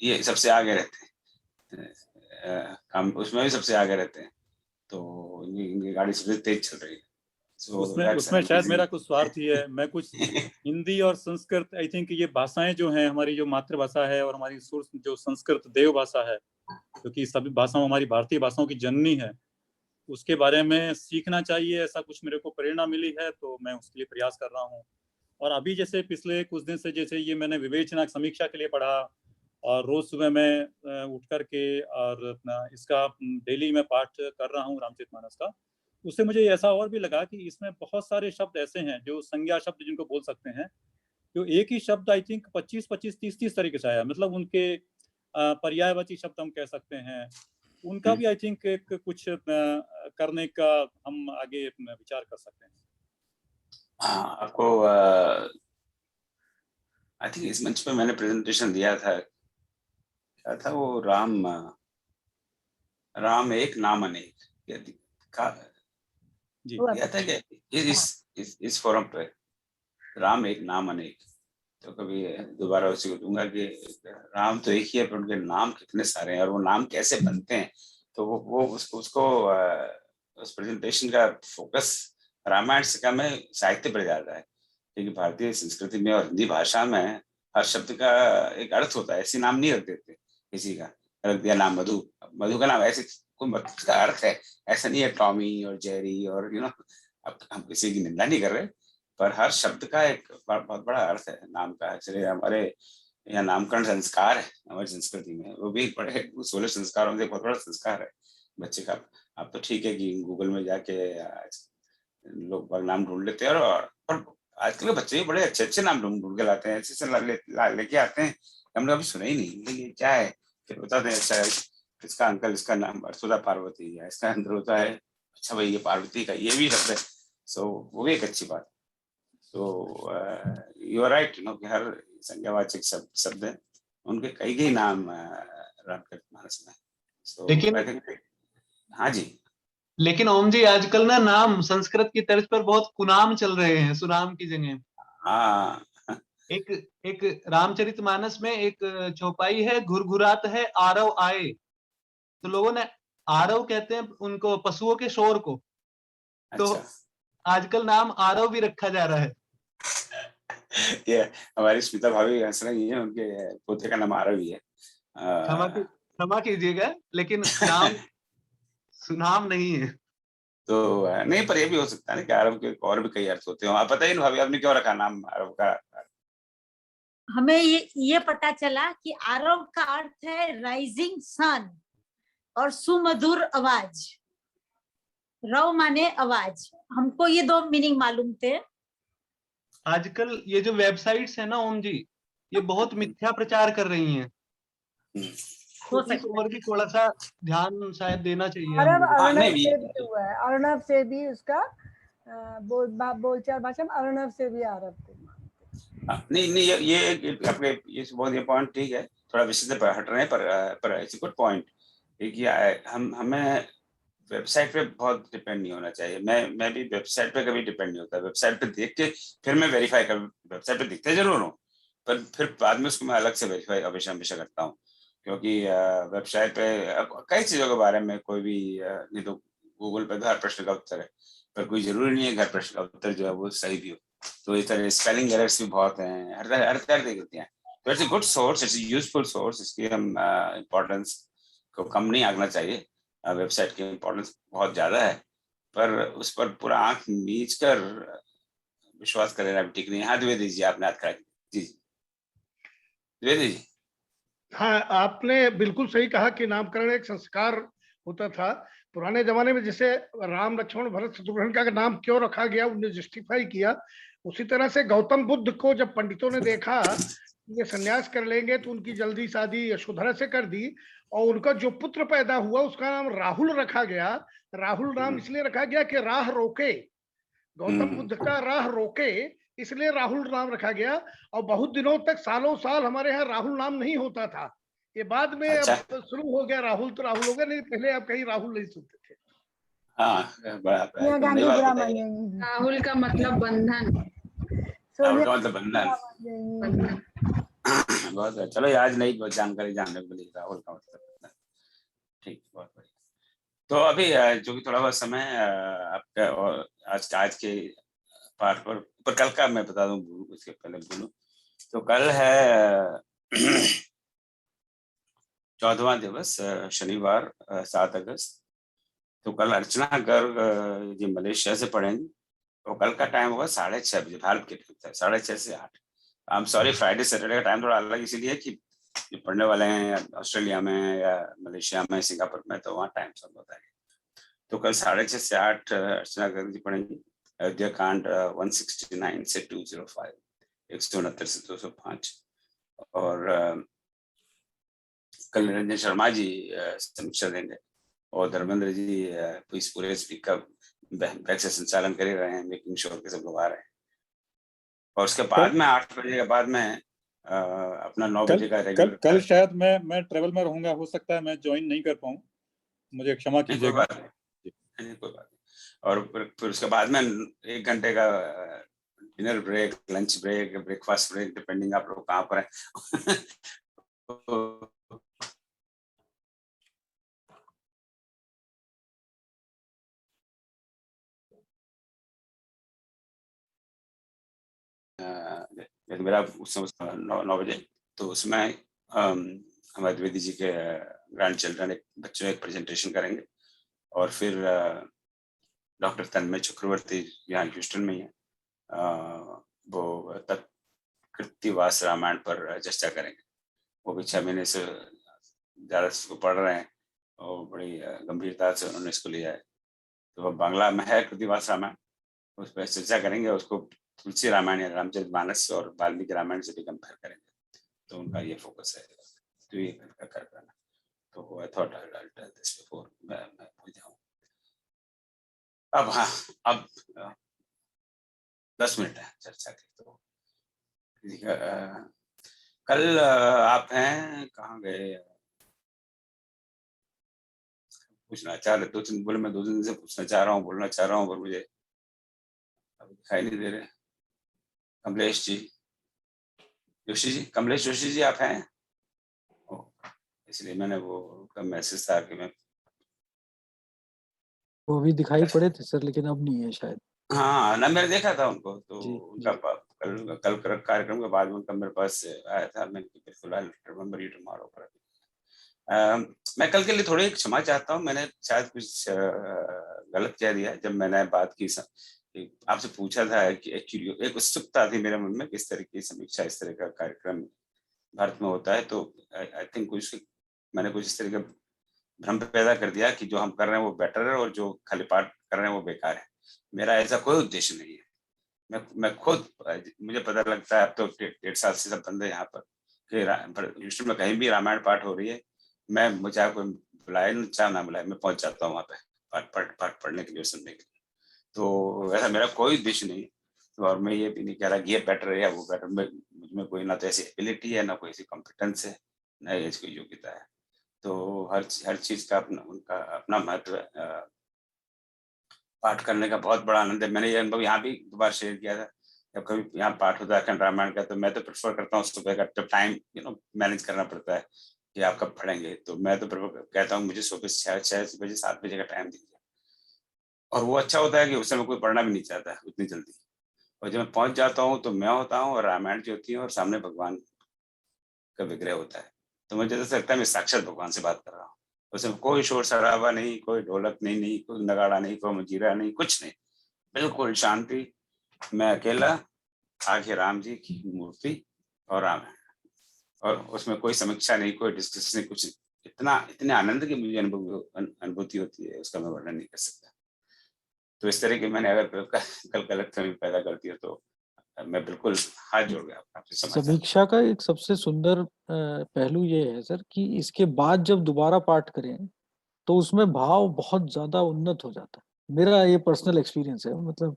ये सबसे आगे रहते हैं, काम उसमें भी सबसे आगे रहते हैं, तो इनकी गाड़ी सबसे तेज चल रही है। उसमें शायद मेरा कुछ स्वार्थ ही है, मैं कुछ हिंदी और संस्कृत, आई थिंक ये भाषाएं जो हैं, हमारी जो मातृभाषा है और हमारी जो संस्कृत देव भाषा है, क्योंकि सभी भाषाओं हमारी भारतीय भाषाओं की जननी है, उसके बारे में सीखना चाहिए, ऐसा कुछ मेरे को प्रेरणा मिली है, तो मैं उसके लिए प्रयास कर रहा हूँ। और अभी जैसे पिछले कुछ दिन से जैसे ये मैंने विवेचना समीक्षा के लिए पढ़ा, और रोज सुबह मैं उठ करके और अपना इसका डेली में पाठ कर रहा हूँ रामचरितमानस का, उससे मुझे ऐसा और भी लगा कि इसमें बहुत सारे शब्द ऐसे हैं जो संज्ञा शब्द जिनको बोल सकते हैं, जो एक ही शब्द आई थिंक 25-30 तरीके से आया, मतलब उनके पर्यायवाची शब्द हम कह सकते हैं, उनका भी आई थिंक एक कुछ करने का हम आगे विचार कर सकते हैं। हाँ, आपको आई थिंक इस मंच पे मैंने प्रेजेंटेशन दिया था, क्या था वो, राम एक नाम अनेक, जी दिया था कि इस फोरम पे राम एक नाम अनेक। तो कभी दोबारा उसी को दूंगा कि राम तो एक ही है, पर उनके नाम कितने सारे हैं, और वो नाम कैसे बनते हैं। तो वो उसको उस प्रेजेंटेशन का फोकस रामायण से कम है, साहित्य पर ज्यादा है, क्योंकि भारतीय संस्कृति में और हिंदी भाषा में हर शब्द का एक अर्थ होता है। ऐसे नाम नहीं रख देते, किसी का रख दिया नाम मधु का नाम, ऐसे कोई का अर्थ है, ऐसा नहीं है टॉमी और जेरी और अब हम किसी की निंदा नहीं कर रहे, पर हर शब्द का एक बहुत बड़ा अर्थ है नाम का। इसलिए हमारे यहाँ नामकरण संस्कार है हमारी संस्कृति में, वो भी बड़े 16 संस्कारों से बहुत बड़ा संस्कार है बच्चे का। अब तो ठीक है कि गूगल में जाके लोग नाम ढूंढ लेते हैं, और आजकल के बच्चे भी बड़े अच्छे नाम ढूंढ के लाते हैं, ऐसे लेके आते हैं, हमने कभी सुना ही नहीं ये क्या है, फिर बताते हैं अच्छा इसका अंकल, इसका नाम अर्सुदा पार्वती है, इसका अंदर होता है अच्छा भाई ये पार्वती का ये भी शब्द है। सो वो भी एक अच्छी बात। तो यू आर राइट, कि हर संज्ञावाचक शब्द है, उनके कई नाम रामचरितमानस में। So, लेकिन हाँ जी, लेकिन ओम जी आजकल ना नाम संस्कृत की तर्ज पर बहुत कुनाम चल रहे हैं, सुनाम की जगह। हाँ, एक रामचरितमानस में एक चौपाई है, घुरघुरात है आरव आए, तो लोगों ने आरव कहते हैं उनको पशुओं के शोर को, तो आजकल नाम आरव भी रखा जा रहा है। ये हमारी स्मिता भाभी हंस रही है, उनके पोते का नाम आरव ही है। क्षमा कीजिएगा, लेकिन नाम सुनाम नहीं है। तो नहीं, पर ये भी हो सकता है ना कि आरव के और भी कई अर्थ होते हो। आप बताइए ना भाभी, आपने क्यों रखा नाम आरव का? हमें ये पता चला कि आरव का अर्थ है राइजिंग सन और सुमधुर आवाज। रव माने आवाज, हमको ये दो मीनिंग मालूम थे। आजकल ये जो वेबसाइट्स है ना ओम जी, ये बहुत मिथ्या प्रचार कर रही हैं। हो तो इस सकता ओर भी थोड़ा सा ध्यान शायद देना चाहिए और अब हमको। हाँ, अर्णव नहीं से भी हुआ है, अर्णव से भी उसका बोलचाल भाषा में अर्णव से भी आरव को नहीं नहीं, ये आपके ये बहुत ये पॉइंट ठीक है, थोड़ा विषय से हट रहे हैं, पर इट्स गुड पॉइंट। कि हमें वेबसाइट पे बहुत डिपेंड नहीं होना चाहिए। मैं भी वेबसाइट पे कभी डिपेंड नहीं होता। वेबसाइट पे देख के फिर मैं वेरीफाई कर, वेबसाइट पे दिखते जरूर हूँ, पर फिर बाद में उसको मैं अलग से वेरीफाई हमेशा करता हूँ। क्योंकि वेबसाइट पे कई चीजों के बारे में कोई भी नहीं तो गूगल पे हर प्रश्न का उत्तर है, पर कोई जरूरी नहीं है हर प्रश्न का उत्तर जो है वो सही भी हो। तो इस तरह स्पेलिंग एरर्स भी बहुत हैं, हर तरह देखते हैं। तो it's a good source, it's useful source. इसकी हम इम्पोर्टेंस को कम नहीं आंकना चाहिए। वेबसाइट की इम्पोर्टेंस बहुत ज्यादा है, पर उस पर पूरा आंख मीच कर विश्वास कर लेना भी ठीक नहीं है। हाँ द्विवेदी जी, आपने हाथ खड़ा किया। जी द्विवेदी जी। हाँ, आपने बिल्कुल सही कहा कि नामकरण एक संस्कार होता था। पुराने जमाने में जैसे राम लक्ष्मण भरत शत्रुघ्न का नाम क्यों रखा गया, उन्हें जस्टिफाई किया। उसी तरह से गौतम बुद्ध को जब पंडितों ने देखा ये सन्यास कर लेंगे तो उनकी जल्दी शादी यशोधरा से कर दी, और उनका जो पुत्र पैदा हुआ उसका नाम राहुल रखा गया। राहुल नाम इसलिए रखा गया कि राह रोके, गौतम बुद्ध का राह रोके, इसलिए राहुल नाम रखा गया। और बहुत दिनों तक, सालों साल हमारे यहाँ राहुल नाम नहीं होता था। ये बाद में अच्छा। अब शुरू हो गया, राहुल तो राहुल हो गया, नहीं पहले आप कहीं राहुल नहीं सुनते थे। सोनिया गांधी बुरा मानेंगी। राहुल का मतलब बंधन। राहुल का मतलब बंधन। बहुत अच्छा। चलो आज नई जानकारी जानने को मिली, राहुल का मतलब बंधन। ठीक, बहुत बढ़िया। तो अभी जो कि थोड़ा बहुत समय आपका और आज के पाठ पर कल का मैं बता दूं, उसके पहले बोलूं तो कल है 14वां दिवस, शनिवार 7 अगस्त। तो कल अर्चना गर्ग जी मलेशिया से पढ़ेंगी, तो कल का टाइम होगा 6:30 बजे भारत के टाइम, 6:30 से 8। I am sorry, Friday Saturday का टाइम थोड़ा अलग इसलिए कि जो पढ़ने वाले हैं ऑस्ट्रेलिया में या मलेशिया में, सिंगापुर में, तो वहाँ टाइम सब होता है। तो कल 6:30 से 8 अर्चना गर्ग जी पढ़ेंगी अयोध्या कांड 169 से 205, 169 से 205। और कल निरंजन शर्मा जी समीक्षा देंगे, और धर्मेंद्र जी इस पूरे स्पीक का बैक से संचालन कर रहे हैं, मेकिंग श्योर के सब लोग आ रहे हैं। और उसके बाद में 8 बजे के बाद में अपना 9 बजे का रेगुलर। कल शायद मैं ट्रेवल में रहूंगा, हो सकता है मैं ज्वाइन नहीं कर पाऊँ, मुझे क्षमा कीजिएगा। कोई बात नहीं। और फिर उसके बाद में 1 घंटे का dinner break, lunch break, breakfast break, depending आप लोग कहाँ पर हैं। मेरा उस समय 9 बजे, तो उसमें हमारे द्विवेदी जी के ग्रैंड चिल्ड्रन एक बच्चों एक प्रेजेंटेशन करेंगे। और फिर डॉक्टर तन्मय चक्रवर्ती यहाँ ह्यूस्टन में ही है, वो कृत्तिवास रामायण पर चर्चा करेंगे। वो भी 6 महीने से ज़्यादा इसको पढ़ रहे हैं और बड़ी गंभीरता से उन्होंने इसको लिया है। तो वो बांग्ला में है कृत्तिवास रामायण, उस पर चर्चा करेंगे, उसको तुलसी रामायण या रामचरितमानस और वाल्मीकि रामायण से भी कंपेयर करेंगे। तो उनका ये फोकस है, तो ये करना। तो I thought I will tell this before मैं भूल जाऊं। अब हाँ, अब 10 मिनट है चर्चा की। तो कल आप हैं कहाँ गए, पूछना चाह रहे, 2 दिन बोले, मैं 2 दिन से पूछना चाह रहा हूँ, बोलना चाह रहा हूँ, पर मुझे अब दिखाई नहीं दे रहे। कमलेश जी, जोशी जी, कमलेश जोशी जी आप हैं? इसलिए मैंने वो का मैसेज था कि मैं, वो भी दिखाई पड़े थे सर, लेकिन अब नहीं है शायद। हाँ ना, मैंने देखा था उनको, तो उनका कल कार्यक्रम के बाद में उनका मेरे पास आया था। मैंने बिल्कुल आई रिमेंबर यू टुमारो पर। मैं कल के लिए थोड़ी क्षमा चाहता हूँ, मैंने शायद कुछ गलत कह दिया जब मैंने बात की, आपसे पूछा था कि एक उत्सुकता थी मेरे मन में किस तरह की समीक्षा, इस तरह का कार्यक्रम भारत में होता है। तो आई थिंक मैंने कुछ इस तरह का भ्रम पैदा कर दिया कि जो हम कर रहे हैं वो बेटर है और जो खाली पाठ कर रहे हैं वो बेकार है। मेरा ऐसा कोई उद्देश्य नहीं है। मैं खुद, मुझे पता लगता है अब तो 1.5 साल से सब बंदे यहाँ पर कि यूट्यूब में कहीं भी रामायण पाठ हो रही है, मैं चाहे कोई बुलाए चाहे ना बुलाए, मैं पहुंच जाता हूँ वहाँ पे पाठ पढ़ने के लिए, सुनने के लिए। तो ऐसा मेरा कोई उद्देश्य नहीं, तो और मैं ये भी नहीं कह रहा कि ये बेटर है या वो बेटर, मुझमें कोई ना तो ऐसी एबिलिटी है, ना कोई ऐसी कॉम्पिटेंस है, ना ऐसी कोई योग्यता है। तो हर चीज का उनका अपना महत्व है। पाठ करने का बहुत बड़ा आनंद है। मैंने ये अनुभव यहाँ भी दोबारा शेयर किया था, जब कभी यहाँ पाठ होता है अखंड रामायण का, तो मैं तो प्रेफर करता हूँ सुबह का, जब टाइम मैनेज करना पड़ता है कि आप कब पढ़ेंगे, तो मैं तो प्रेफर कहता हूँ मुझे सुबह 6 बजे 7 बजे का टाइम दीजिए। और वो अच्छा होता है कि उस समय कोई पढ़ना भी नहीं चाहता उतनी जल्दी, और जब मैं पहुंच जाता हूँ तो मैं होता हूँ और रामायण जी होती है और सामने भगवान का विग्रह होता है, तो मुझे जैसे लगता है मैं साक्षात भगवान से बात कर रहा हूँ। उसमें कोई शोर शराबा नहीं, कोई ढोलक नहीं, कोई नगाड़ा नहीं, कोई मंजीरा नहीं, कुछ नहीं, बिल्कुल शांति। मैं अकेला, आगे राम जी की मूर्ति और रामायण, और उसमें कोई समीक्षा नहीं, कोई डिस्कशन नहीं, कुछ इतने आनंद की मुझे अनुभूति होती है, उसका मैं वर्णन नहीं कर सकता। तो इस तरह की मैंने अगर कल गलतफहमी पैदा करती है तो मैं बिल्कुल हाथ जोड़ गया आपसे समाचार। समीक्षा का एक सबसे सुंदर पहलू ये है सर कि इसके बाद जब दोबारा पाठ करें तो उसमें भाव बहुत ज्यादा उन्नत हो जाता है। मेरा ये पर्सनल एक्सपीरियंस है, मतलब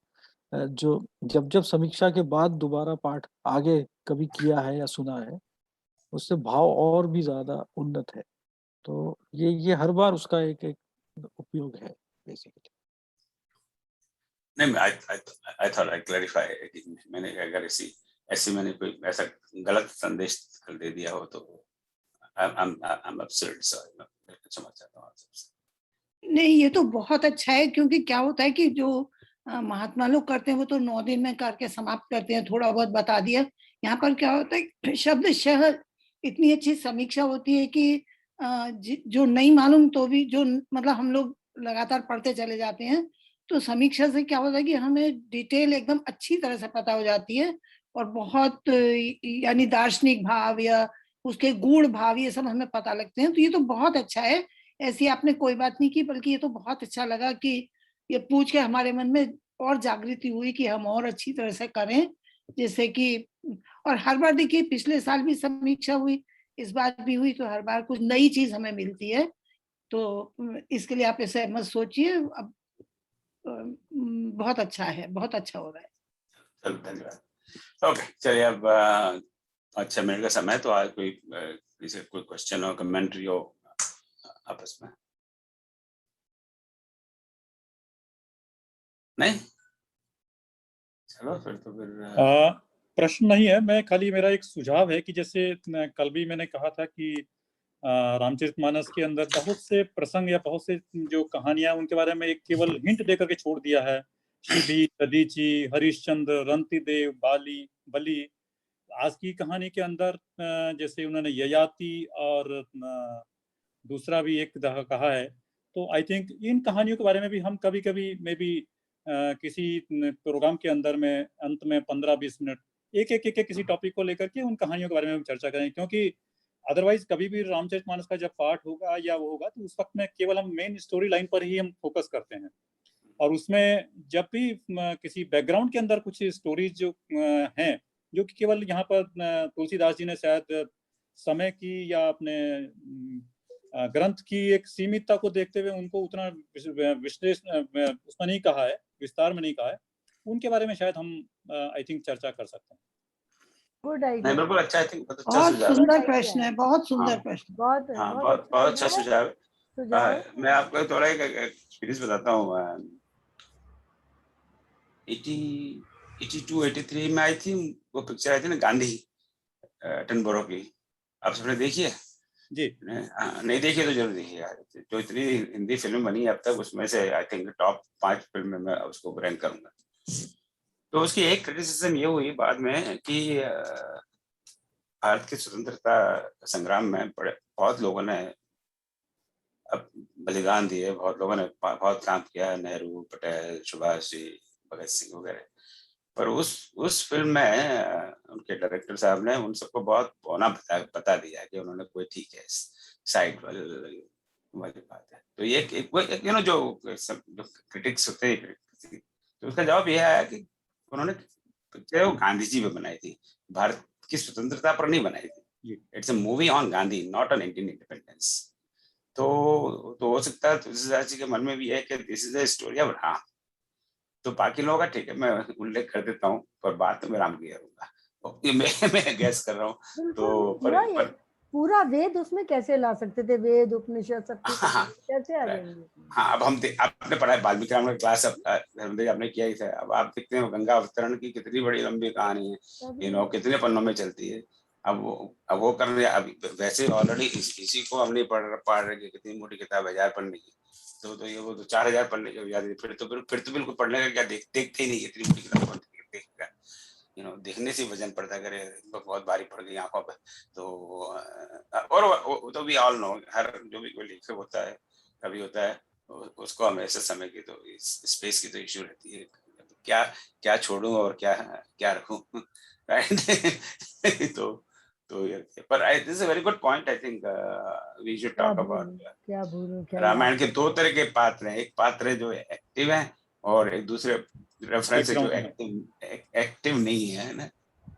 जो जब समीक्षा के बाद दोबारा पाठ आगे कभी किया है या सुना है, उससे भाव और भी ज्यादा उन्नत है। तो ये हर बार उसका एक उपयोग है बेसिकली। नहीं, I thought I clarify कि मैंने अगर ऐसी मैंने कोई ऐसा गलत संदेश दे दिया हो तो I'm absurd, sorry, मैं क्षमा चाहता हूँ आपसे। नहीं, ये तो बहुत अच्छा है, क्योंकि क्या होता है कि जो महात्मा लोग करते हैं वो तो 9 दिन में करके समाप्त करते हैं, थोड़ा बहुत बता दिया। यहाँ पर क्या होता है, शब्दशः इतनी अच्छी समीक्षा होती है कि जो नहीं मालूम तो भी जो मतलब हम लोग लगातार पढ़ते चले जाते हैं, तो समीक्षा से क्या होता है कि हमें डिटेल एकदम अच्छी तरह से पता हो जाती है, और बहुत यानी दार्शनिक भाव या उसके गूढ़ भाव ये सब हमें पता लगते हैं। तो ये तो बहुत अच्छा है। ऐसी आपने कोई बात नहीं की, बल्कि ये तो बहुत अच्छा लगा कि ये पूछ के हमारे मन में और जागृति हुई कि हम और अच्छी तरह से करें, जैसे कि और हर बार देखिए पिछले साल भी समीक्षा हुई, इस बार भी हुई, तो हर बार कुछ नई चीज हमें मिलती है। तो इसके लिए आप ऐसे मत सोचिए, अब बहुत अच्छा है, बहुत अच्छा हो रहा है। चलो, धन्यवाद। ओके, चलिए अब 5-6 मिनट का समय, तो आज कोई क्वेश्चन हो, कमेंट्री हो आपस में? नहीं, चलो फिर तो फिर प्रश्न नहीं है, मैं खाली मेरा एक सुझाव है कि जैसे कल भी मैंने कहा था कि रामचरितमानस के अंदर बहुत से प्रसंग या बहुत से जो कहानियां उनके बारे में एक केवल हिंट देकर के छोड़ दिया है। शिबी, दधीची, हरिश्चंद्र, रंतिदेव, बलि। आज की कहानी के अंदर जैसे उन्होंने ययाति और दूसरा भी एक कहा है, तो आई थिंक इन कहानियों के बारे में भी हम कभी कभी मे बी किसी प्रोग्राम के अंदर में अंत में 15-20 मिनट एक किसी टॉपिक को लेकर के उन कहानियों के बारे में हम चर्चा करें, क्योंकि अदरवाइज कभी भी रामचरितमानस का जब पाठ होगा या वो होगा तो उस वक्त में केवल हम मेन स्टोरी लाइन पर ही हम फोकस करते हैं, और उसमें जब भी किसी बैकग्राउंड के अंदर कुछ स्टोरीज जो हैं, जो कि केवल यहाँ पर तुलसीदास जी ने शायद समय की या अपने ग्रंथ की एक सीमितता को देखते हुए उनको उतना विश्लेषण उसमें नहीं कहा है, विस्तार में नहीं कहा है, उनके बारे में शायद हम आई थिंक चर्चा कर सकते हैं। Good idea. नहीं, बिल्कुल अच्छा, आई थिंक बहुत अच्छा बहुत सुझाव है। सुंदर प्रश्न है, बहुत सुंदर प्रश्न। बहुत अच्छा सुझाव है। मैं आपको थोड़ा एक एक्सपीरियंस बताता हूँ। 82-83 में आई थी वो पिक्चर, आई थी ना गांधी, एटनबरो की। आप सबने देखी है? जी। नहीं देखी तो जरूर देखिएगा। जो इतनी हिंदी फिल्म बनी है अब तक, उसमें से आई थिंक टॉप 5 फिल्म में मैं उसको रैंक करूंगा। तो उसकी एक क्रिटिसिज्म ये हुई बाद में कि भारत की स्वतंत्रता संग्राम में बहुत लोगों ने अब बलिदान दिए, बहुत लोगों ने बहुत काम किया, नेहरू, पटेल, सुभाष जी, भगत सिंह वगैरह। पर उस फिल्म में उनके डायरेक्टर साहब ने उन सबको बहुत बौना बता दिया कि उन्होंने कोई ठीक है साइड वाली बात है। तो ये जो क्रिटिक्स होते हैं, तो उसका जवाब यह आया कि उन्होंने पिक्चर वो गांधी जी पे बनाई थी, भारत की स्वतंत्रता पर नहीं बनाई थी। It's a movie on Gandhi, not on Indian independence. तो हो सकता है तुलसीदास जी के मन में भी है कि this is the story of Ram. तो बाकी लोगों का ठीक है, मैं उल्लेख कर देता हूँ, पर बात तो मैं राम की करूंगा। ये मैं गैस कर रहा हूँ। तो पूरा वेद उसमें कैसे ला सकते थे? वेद उपनिषद सब कुछ कैसे आ जाएंगे? हाँ, अब आपने पढ़ा है वाल्मीकि रामायण का क्लास, धर्मदेव आपने किया ही था। अब आप देखते हैं गंगा अवतरण की कितनी बड़ी लंबी कहानी है, कितने पन्नों में चलती है। अब वो कर रहे, अब वैसे ऑलरेडी इसी को हम नहीं पढ़ रहे कि कितनी मोटी किताब है 1000 पन्ने की, तो ये वो तो 4000 पन्ने की याद है। फिर तो बिल्कुल पढ़ने का क्या, देखते ही नहीं इतनी मोटी किताब देखकर, देखने से वजन पड़ता करे, बहुत भारी पड़ गई आंखों पे। तो और तो भी ऑल नो, हर जो भी कोई लेखक होता है, कभी होता है, उसको हमेशा समय की तो स्पेस की तो इश्यू रहती है, क्या छोड़ूं और क्या रखूं। तो पर this is a very good point. I think we should talk about Ramayana के 2 तरह के पात्र हैं। एक पात्र है जो एक्टिव है, और एक दूसरे रेफरेंस है जो एक्टिव नहीं है ना,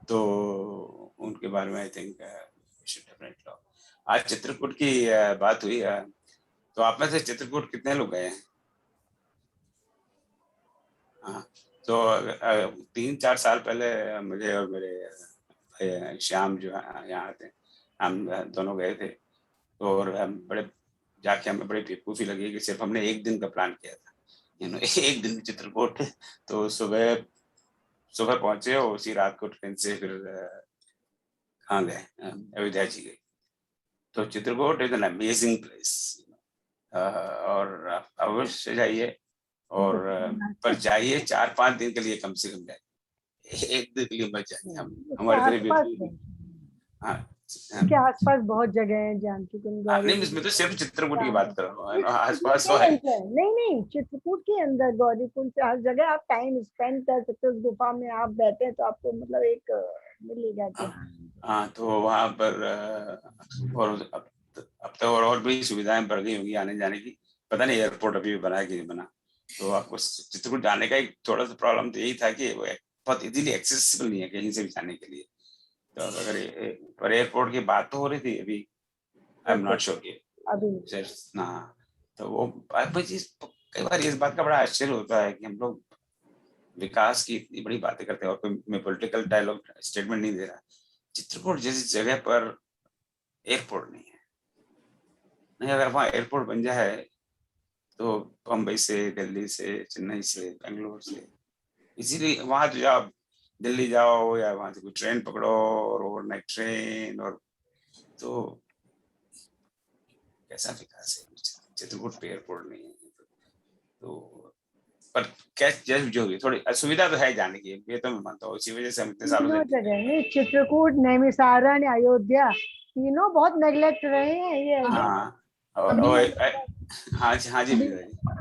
तो उनके बारे में आई थिंक आज चित्रकूट की बात हुई है, तो आप में से चित्रकूट कितने लोग गए हैं? हाँ, तो 3-4 साल पहले मुझे और मेरे श्याम जो यहाँ आते हैं, हम दोनों गए थे, और बड़े जाके हमें बड़ी बेवकूफ़ी लगी कि सिर्फ हमने 1 दिन का प्लान किया था, 1 दिन चित्रकूट। तो सुबह पहुंचे और उसी रात को ट्रेन से फिर कहाँ गए, अयोध्या जी गए। तो Chitrakoot is an amazing place, और अवश्य जाइए, और पर जाइए 4-5 दिन के लिए कम से कम जाइए, 1 दिन के लिए मत जाइए। हमारे के आसपास बहुत जगह है, जानकी कुंड, नहीं, इसमें तो सिर्फ चित्रकूट की बात कर रहा हूँ, आसपास नहीं, चित्रकूट के अंदर गौरी कुंड से हर जगह आप टाइम स्पेंड कर सकते हो। उस गुफा में आप बैठे हैं तो आपको मतलब एक मिलेगा। हाँ, तो वहाँ पर और अब तो और भी सुविधाएं बढ़ गई होंगी आने जाने की, पता नहीं एयरपोर्ट अभी भी बना है कि नहीं बना। तो आपको चित्रकूट जाने का एक थोड़ा सा प्रॉब्लम तो यही था कि वो बहुत इजीली एक्सेसिबल नहीं है कहीं से भी जाने के लिए। तो अगर पर एयरपोर्ट की बात तो हो रही थी अभी, आई एम नॉट श्योर कि ना, तो वो कई बार इस बात का बड़ा आश्चर्य होता है कि हम लोग विकास की इतनी बड़ी बातें करते हैं, और कोई मैं पॉलिटिकल डायलॉग स्टेटमेंट नहीं दे रहा, चित्रकूट जैसी जगह पर एयरपोर्ट नहीं है। नहीं, अगर वहाँ एयरपोर्ट बन जाए तो बम्बई से, दिल्ली से, चेन्नई से, बेंगलोर से इसीलिए वहाँ तो जाओ, दिल्ली जाओ या वहाँ से कोई ट्रेन पकड़ो और ओवरनाइट ट्रेन, और तो कैसा विकास है। चित्रकूट पे एयरपोर्ट नहीं है, तो पर क्या जो भी थोड़ी असुविधा तो है जाने की, ये तो मैं मानता हूँ, इसी वजह से हम इतने सालों से चित्रकूट, नैमिषारण्य, अयोध्या तीनों बहुत नेग्लेक्ट रहे हैं ये। हाँ जी।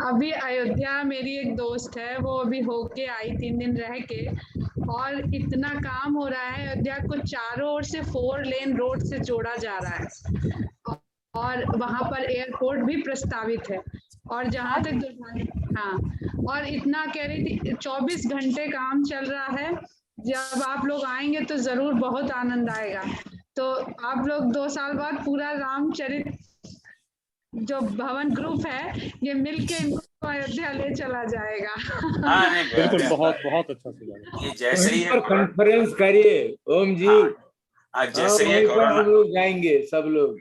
अभी अयोध्या मेरी एक दोस्त है, वो अभी होके आई 3 दिन रह के, और इतना काम हो रहा है अयोध्या को, चारों ओर से 4 लेन रोड से जोड़ा जा रहा है, और वहां पर एयरपोर्ट भी प्रस्तावित है। और जहां तक हाँ, और इतना कह रही थी 24 घंटे काम चल रहा है। जब आप लोग आएंगे तो जरूर बहुत आनंद आएगा। तो आप लोग 2 साल बाद पूरा रामचरित जो भवन ग्रुप है ये मिलके इनको अयोध्या ले चला जाएगा। बिल्कुल, बहुत अच्छा सुझाव। ये जैसे ही कॉन्फ्रेंस करिए ओम जी, जैसे ही कोरोना लोग जाएंगे, सब लोग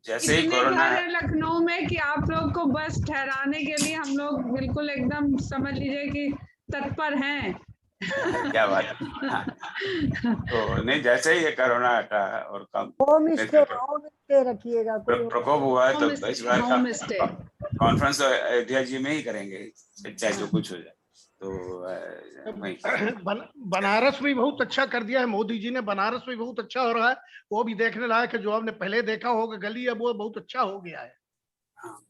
जैसे ही कोरोना है लखनऊ में कि आप लोग को बस ठहराने के लिए हम लोग बिल्कुल एकदम समझ लीजिए कि तत्पर हैं। क्या बात है। तो नहीं, जैसे ही ये कोरोना हटा और कम होम स्टे रखिएगा, प्रकोप हुआ है, तो इस बार कॉन्फ्रेंस अयोध्या जी में ही करेंगे, चाहे जो कुछ हो जाए। तो बनारस भी बहुत अच्छा कर दिया है मोदी जी ने, बनारस भी बहुत अच्छा हो रहा है, वो भी देखने लायक है। जो आपने पहले देखा होगा गली, अब वो बहुत अच्छा हो गया है।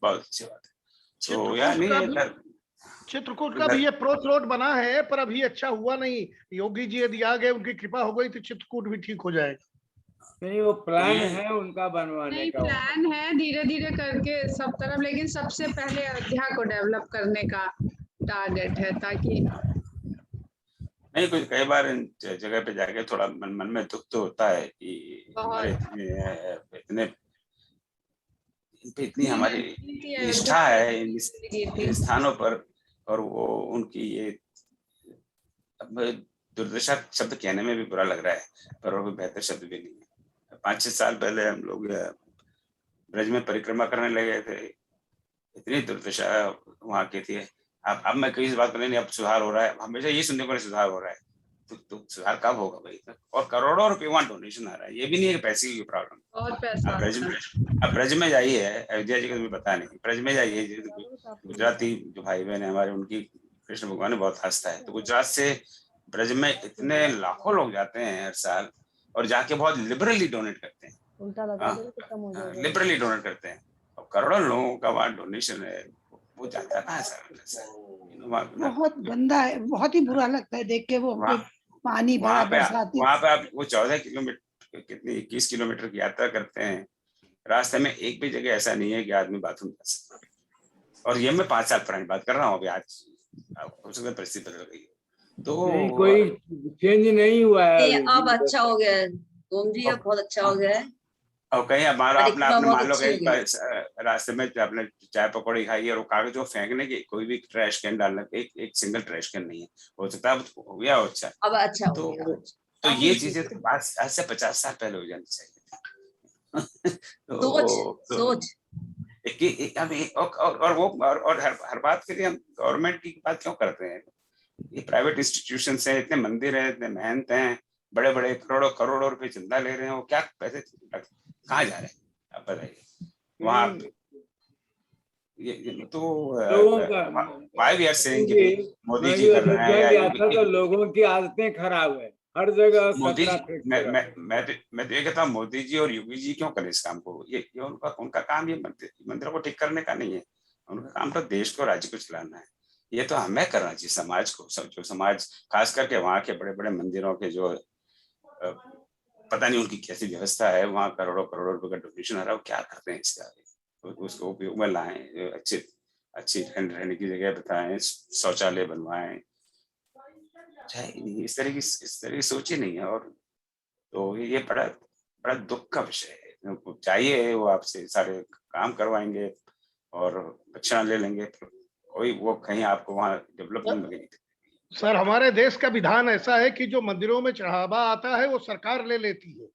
बहुत अच्छी बात है। तो यार चित्रकूट का भी ये अप्रोच रोड बना है, पर अभी अच्छा हुआ नहीं। योगी जी यदि आ गए, उनकी कृपा हो गई तो चित्रकूट भी ठीक हो जाएगा। नहीं, वो प्लान है उनका बनवाने का, प्लान है धीरे धीरे करके सब तरफ, लेकिन सबसे पहले अयोध्या को डेवलप करने का टारगेट है, ताकि नहीं, कुछ कई बार इन जगह पे जाके थोड़ा मन में दुख तो होता है कि हमारे इतने इन पे इतनी हमारी निष्ठा है इन स्थानों पर, और वो उनकी ये अब दुर्दशा शब्द कहने में भी बुरा लग रहा है, पर वो भी बेहतर शब्द भी नहीं है। 5-6 साल पहले हम लोग ब्रज में परिक्रमा करने लगे थे, इतनी दुर्दशा वहाँ की थी। अब मैं कई बात कर नहीं, अब सुधार हो रहा है, हमेशा ये सुनने को सुधार हो रहा है, तो सुधार कब होगा भाई? और करोड़ों रुपए वहाँ डोनेशन आ रहा है, ये भी नहीं है कि पैसे की प्रॉब्लम। अब ब्रज में जाइए, अयोध्या जी का तुम्हें पता नहीं, ब्रज में जाइए, गुजराती जो भाई बहन है हमारे, उनकी कृष्ण भगवान ने बहुत आस्था है, तो गुजरात से ब्रज में इतने लाखों लोग जाते हैं हर साल, और जाके बहुत लिबरली डोनेट करते हैं, लिबरली डोनेट करते हैं, और करोड़ों लोगों का वहाँ डोनेशन है, वो जाता है ना। बहुत गंदा है, बहुत ही बुरा लगता है देख के वो पानी भरा बरसाती। वहाँ पे आप वो 14 किलोमीटर, कितनी 21 किलोमीटर की यात्रा करते हैं, रास्ते में एक भी जगह ऐसा नहीं है कि आदमी बाथरूम जा सकता। और ये मैं 5 साल पुरानी बात कर रहा हूँ, अभी आज हो सकता है परिस्थिति बदल गई, तो कोई चेंज नहीं हुआ है। अब अच्छा हो गया है ओम जी, अब बहुत अच्छा हो गया है। और कहीं हमारा आपने मान लो कहीं रास्ते में आपने चाय पकौड़ी खाई और वो कागज जो फेंकने की कोई भी ट्रैश कैन डालना, एक सिंगल ट्रैश कैन नहीं है, हो सकता है हो गया हो अच्छा, अब अच्छा तो हो गया। तो ये चीजें आज से 50 साल पहले हो जानी चाहिए। सोच और हर बात के लिए हम गवर्नमेंट की बात क्यों करते हैं? ये प्राइवेट इंस्टीट्यूशन है, इतने मंदिर हैं, इतने मेहनत हैं, बड़े बड़े करोड़ों करोड़ों रुपए चंदा ले रहे हैं, वो क्या पैसे कहाँ जा रहे हैं आप बताइए? वहाँ ये तो वाई वी आर सेइंग कि मोदी जी कर रहे हैं या तो लोगों की आदतें खराब है हर जगह। मोदी मैं तो ये कहता हूँ मोदी जी और योगी जी क्यों करें इस काम को? ये उनका काम ये मंदिरों को ठीक करने का नहीं है, उनका काम तो देश को, राज्य को चलाना है। ये तो हमें करना चाहिए, समाज को, जो समाज खास करके वहाँ के बड़े बड़े मंदिरों के जो पता नहीं उनकी कैसी व्यवस्था है, वहाँ करोड़ों करोड़ों रुपए का डोनेशन आ रहा है, वो क्या करते हैं इसका? उसको उपयोग में लाएं, अच्छी रहने की जगह बताएं, शौचालय बनवाएं, इस तरह की सोच ही नहीं है। और तो ये बड़ा दुख का विषय है। चाहिए वो आपसे सारे काम करवाएंगे और दक्षिणा ले लेंगे, कोई वो कहीं आपको वहाँ डेवलपमेंट लगेगी। सर, हमारे देश का विधान ऐसा है कि जो मंदिरों में चढ़ावा आता है वो सरकार ले लेती है।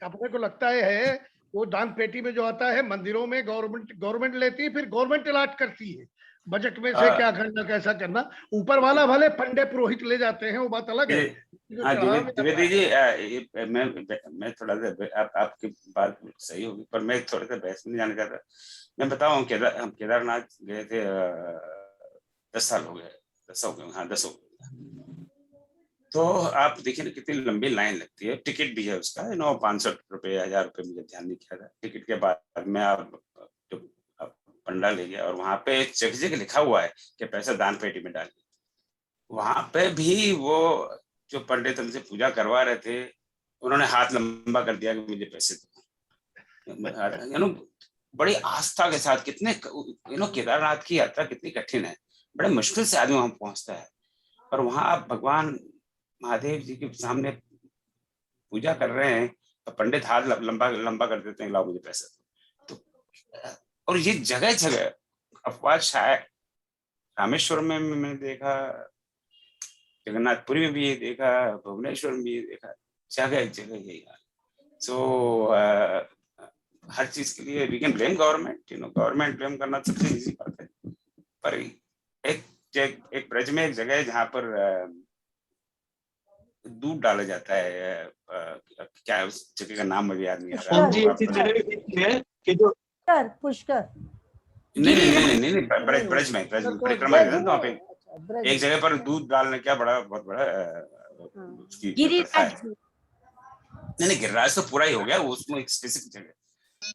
अपने को लगता है वो दान पेटी में जो आता है मंदिरों में गवर्नमेंट लेती है, फिर गवर्नमेंट अलॉट करती है बजट में से क्या करना कैसा करना। ऊपर वाला भले पंडे पुरोहित ले जाते हैं, वो बात अलग है। द्विवेदी जी, मैं थोड़ा सा आपकी बात सही होगी, पर मैं थोड़ा सा बहस में जाना चाहता। मैं बताऊं, हम केदारनाथ गए थे 10 साल हो गए, 10 हो गए, हाँ 10 हो गए। तो आप देखिए ना कितनी लंबी लाइन लगती है, टिकट भी है उसका 500 रुपए 1000 रुपए, मुझे ध्यान नहीं किया था। टिकट के बाद में आप पंडा ले गया और वहां पे जगह जगह लिखा हुआ है कि पैसा दान पेटी में डालिए। वहां पे भी वो जो पंडित हमसे पूजा करवा रहे थे, उन्होंने हाथ लंबा कर दिया कि मुझे पैसे दो। बड़ी आस्था के साथ, कितने केदारनाथ की यात्रा कितनी कठिन है, बड़े मुश्किल से आदमी वहां पहुंचता है, और वहां आप भगवान महादेव जी के सामने पूजा कर रहे हैं तो पंडित हाथ लंबा कर देते हैं, लाओ मुझे पैसा दो। तो और ये जगह जगह अफवाह छाया। रामेश्वर में मैंने देखा, जगन्नाथपुरी में भी ये देखा, भुवनेश्वर में भी ये देखा, जगह जगह यही हाल। सो हर चीज के लिए we can blame government, government blame करना सबसे इजी बात है, पर एक ब्रज में एक जगह है जहाँ पर दूध डाला जाता है, क्या उस जगह का नाम मुझे याद नहीं आ रहा। पुष्कर नहीं, ब्रज में परिक्रमा है ना, तो वहाँ पे एक जगह पर दूध डालने का बहुत बड़ा उसकी नहीं गिरिराज तो पूरा ही हो गया, उसमें एक स्पेसिफिक जगह,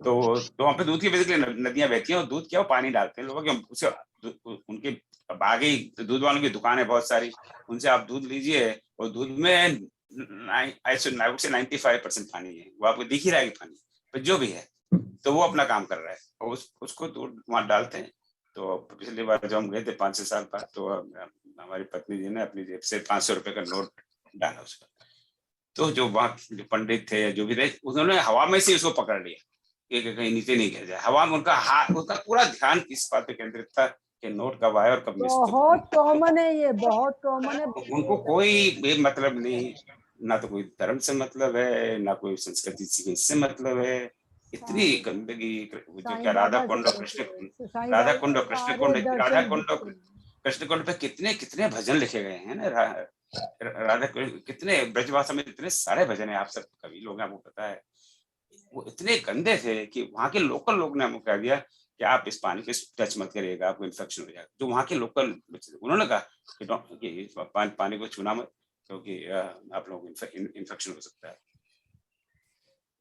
तो वहाँ पे दूध की बेसिकली नदियां बहती हैं और दूध क्या वो पानी डालते हैं लोग, उसे उनके आगे दूध वालों की दुकान है बहुत सारी, उनसे आप दूध लीजिए और दूध में 95% पानी है, वो आपको दिख ही रहा है पानी, पर जो भी है तो वो अपना काम कर रहा है और उसको दूध वहाँ डालते हैं। तो पिछली बार जब हम गए थे 5-6 साल बाद, तो हमारी पत्नी जी ने अपनी जेब से 500 रुपए का नोट डाला उस पर। तो जो वहाँ जो पंडित थे जो भी थे उन्होंने हवा में से उसको पकड़ लिया कि कहीं नीचे नहीं गिर जाए। हवा में उनका पूरा ध्यान किस बात पे केंद्रित था कि नोट कब आए और कब मिस। बहुत कॉमन है ये, बहुत कॉमन है। उनको कोई मतलब नहीं, ना तो कोई धर्म से मतलब है, ना कोई संस्कृति से मतलब है। इतनी गंदगी, जो क्या राधा कुंड और कृष्ण कुंड पे कितने भजन लिखे गए हैं ना। राधा कितने ब्रजभाषा में इतने सारे भजन है, आप सब कवि लोग हैं, आपको पता है। वो इतने गंदे थे कि वहाँ के लोकल लोग ने हमको कह दिया कि आप इस पानी पे टच मत करिएगा, आपको इन्फेक्शन हो जाएगा। जो वहाँ के लोकल बच्चे उन्होंने कहा कि पानी को छूना मत, क्योंकि आप लोगों को इन्फेक्शन हो सकता है।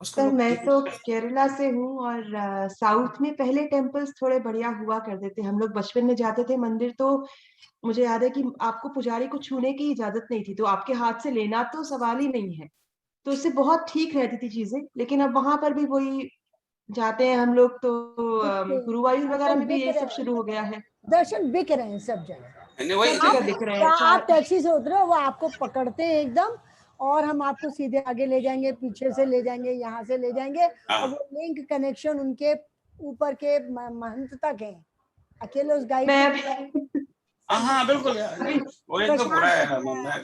सर मैं तो केरला से हूँ और साउथ में पहले टेम्पल्स थोड़े बढ़िया हुआ करते थे। हम लोग बचपन में जाते थे मंदिर, तो मुझे याद है कि आपको पुजारी को छूने की इजाजत नहीं थी, तो आपके हाथ से लेना तो सवाल ही नहीं है। तो उससे बहुत ठीक रहती थी चीजें। लेकिन अब वहां पर भी वही जाते हैं हम लोग, तो गुरुवायूर वगैरह में भी ये सब शुरू हो गया है। दर्शन बिक रहे हैं सब जगह। सब जगह दिख रहे हैं। आप टैक्सी से उतरे वो आपको पकड़ते हैं एकदम, और हम आपको सीधे आगे ले जाएंगे, पीछे से ले जाएंगे, यहाँ से ले जाएंगे, और वो लिंक कनेक्शन उनके ऊपर के महंत तक है। अकेले उस गाइड हाँ बिल्कुल यार, वो एक तो पूरा है।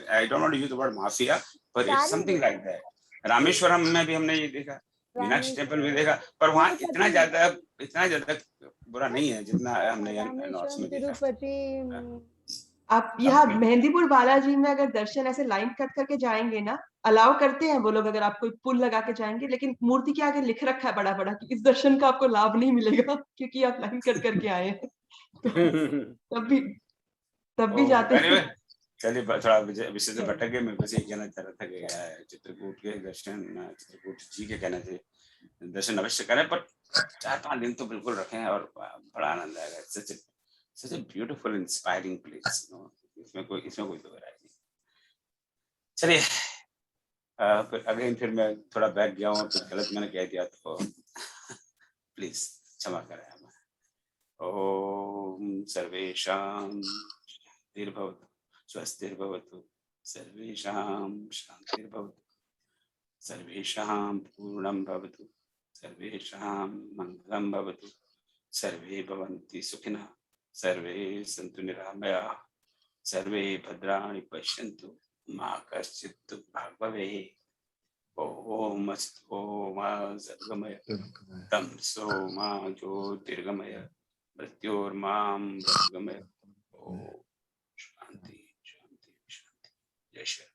I don't want to use the word mafia, but it's something like that. Rameswaram में भी हमने ये देखा, मीनाक्षी टेम्पल भी देखा, पर वहाँ इतना ज्यादा बुरा नहीं है जितना हमने नॉर्थ में देखा। आप यहाँ मेहंदीपुर बालाजी में अगर दर्शन ऐसे लाइन कट करके जाएंगे ना, अलाउ करते हैं वो लोग अगर आप कोई पुल लगा के जाएंगे, लेकिन मूर्ति के आगे लिख रखा है बड़ा बड़ा कि इस दर्शन का आपको लाभ नहीं मिलेगा क्योंकि आप लाइन कट करके आए हैं। तब भी जाते हैं। चलिए थोड़ा विषय से भटक गए। मैं बस ये कहना चाह रहा था कि चित्रकूट के दर्शन, चित्रकूट जी के कहने से दर्शन अवश्य करें, पर 4-5 दिन तो बिल्कुल रखें और बड़ा आनंद आएगा। Such a beautiful, inspiring place, you know. इसमें कोई दो राय नहीं। चलिए फिर मैं थोड़ा बैठ गया हूँ, कुछ गलत मैंने कह दिया तो प्लीज क्षमा करें हमें। ओम सर्वेषां शांतिर्भवतु, स्वस्तिर्भवतु, सर्वेषां शांतिर्भवतु, सर्वेषां पूर्णं भवतु, सर्वेषां मंगलं भवतु, सर्वे भवन्ति सुखिनः, सर्वे सन्तु निरामयाः, सर्वे भद्राणि पश्यन्तु, मा कश्चित् दुःखभाग् भवेत्। ओम अस्तु मा सद्गमय, तमसो मा ज्योतिर्गमय, मृत्योर्मां मृत्युर्गमय। ओम शांति शांति शांति। जय श्री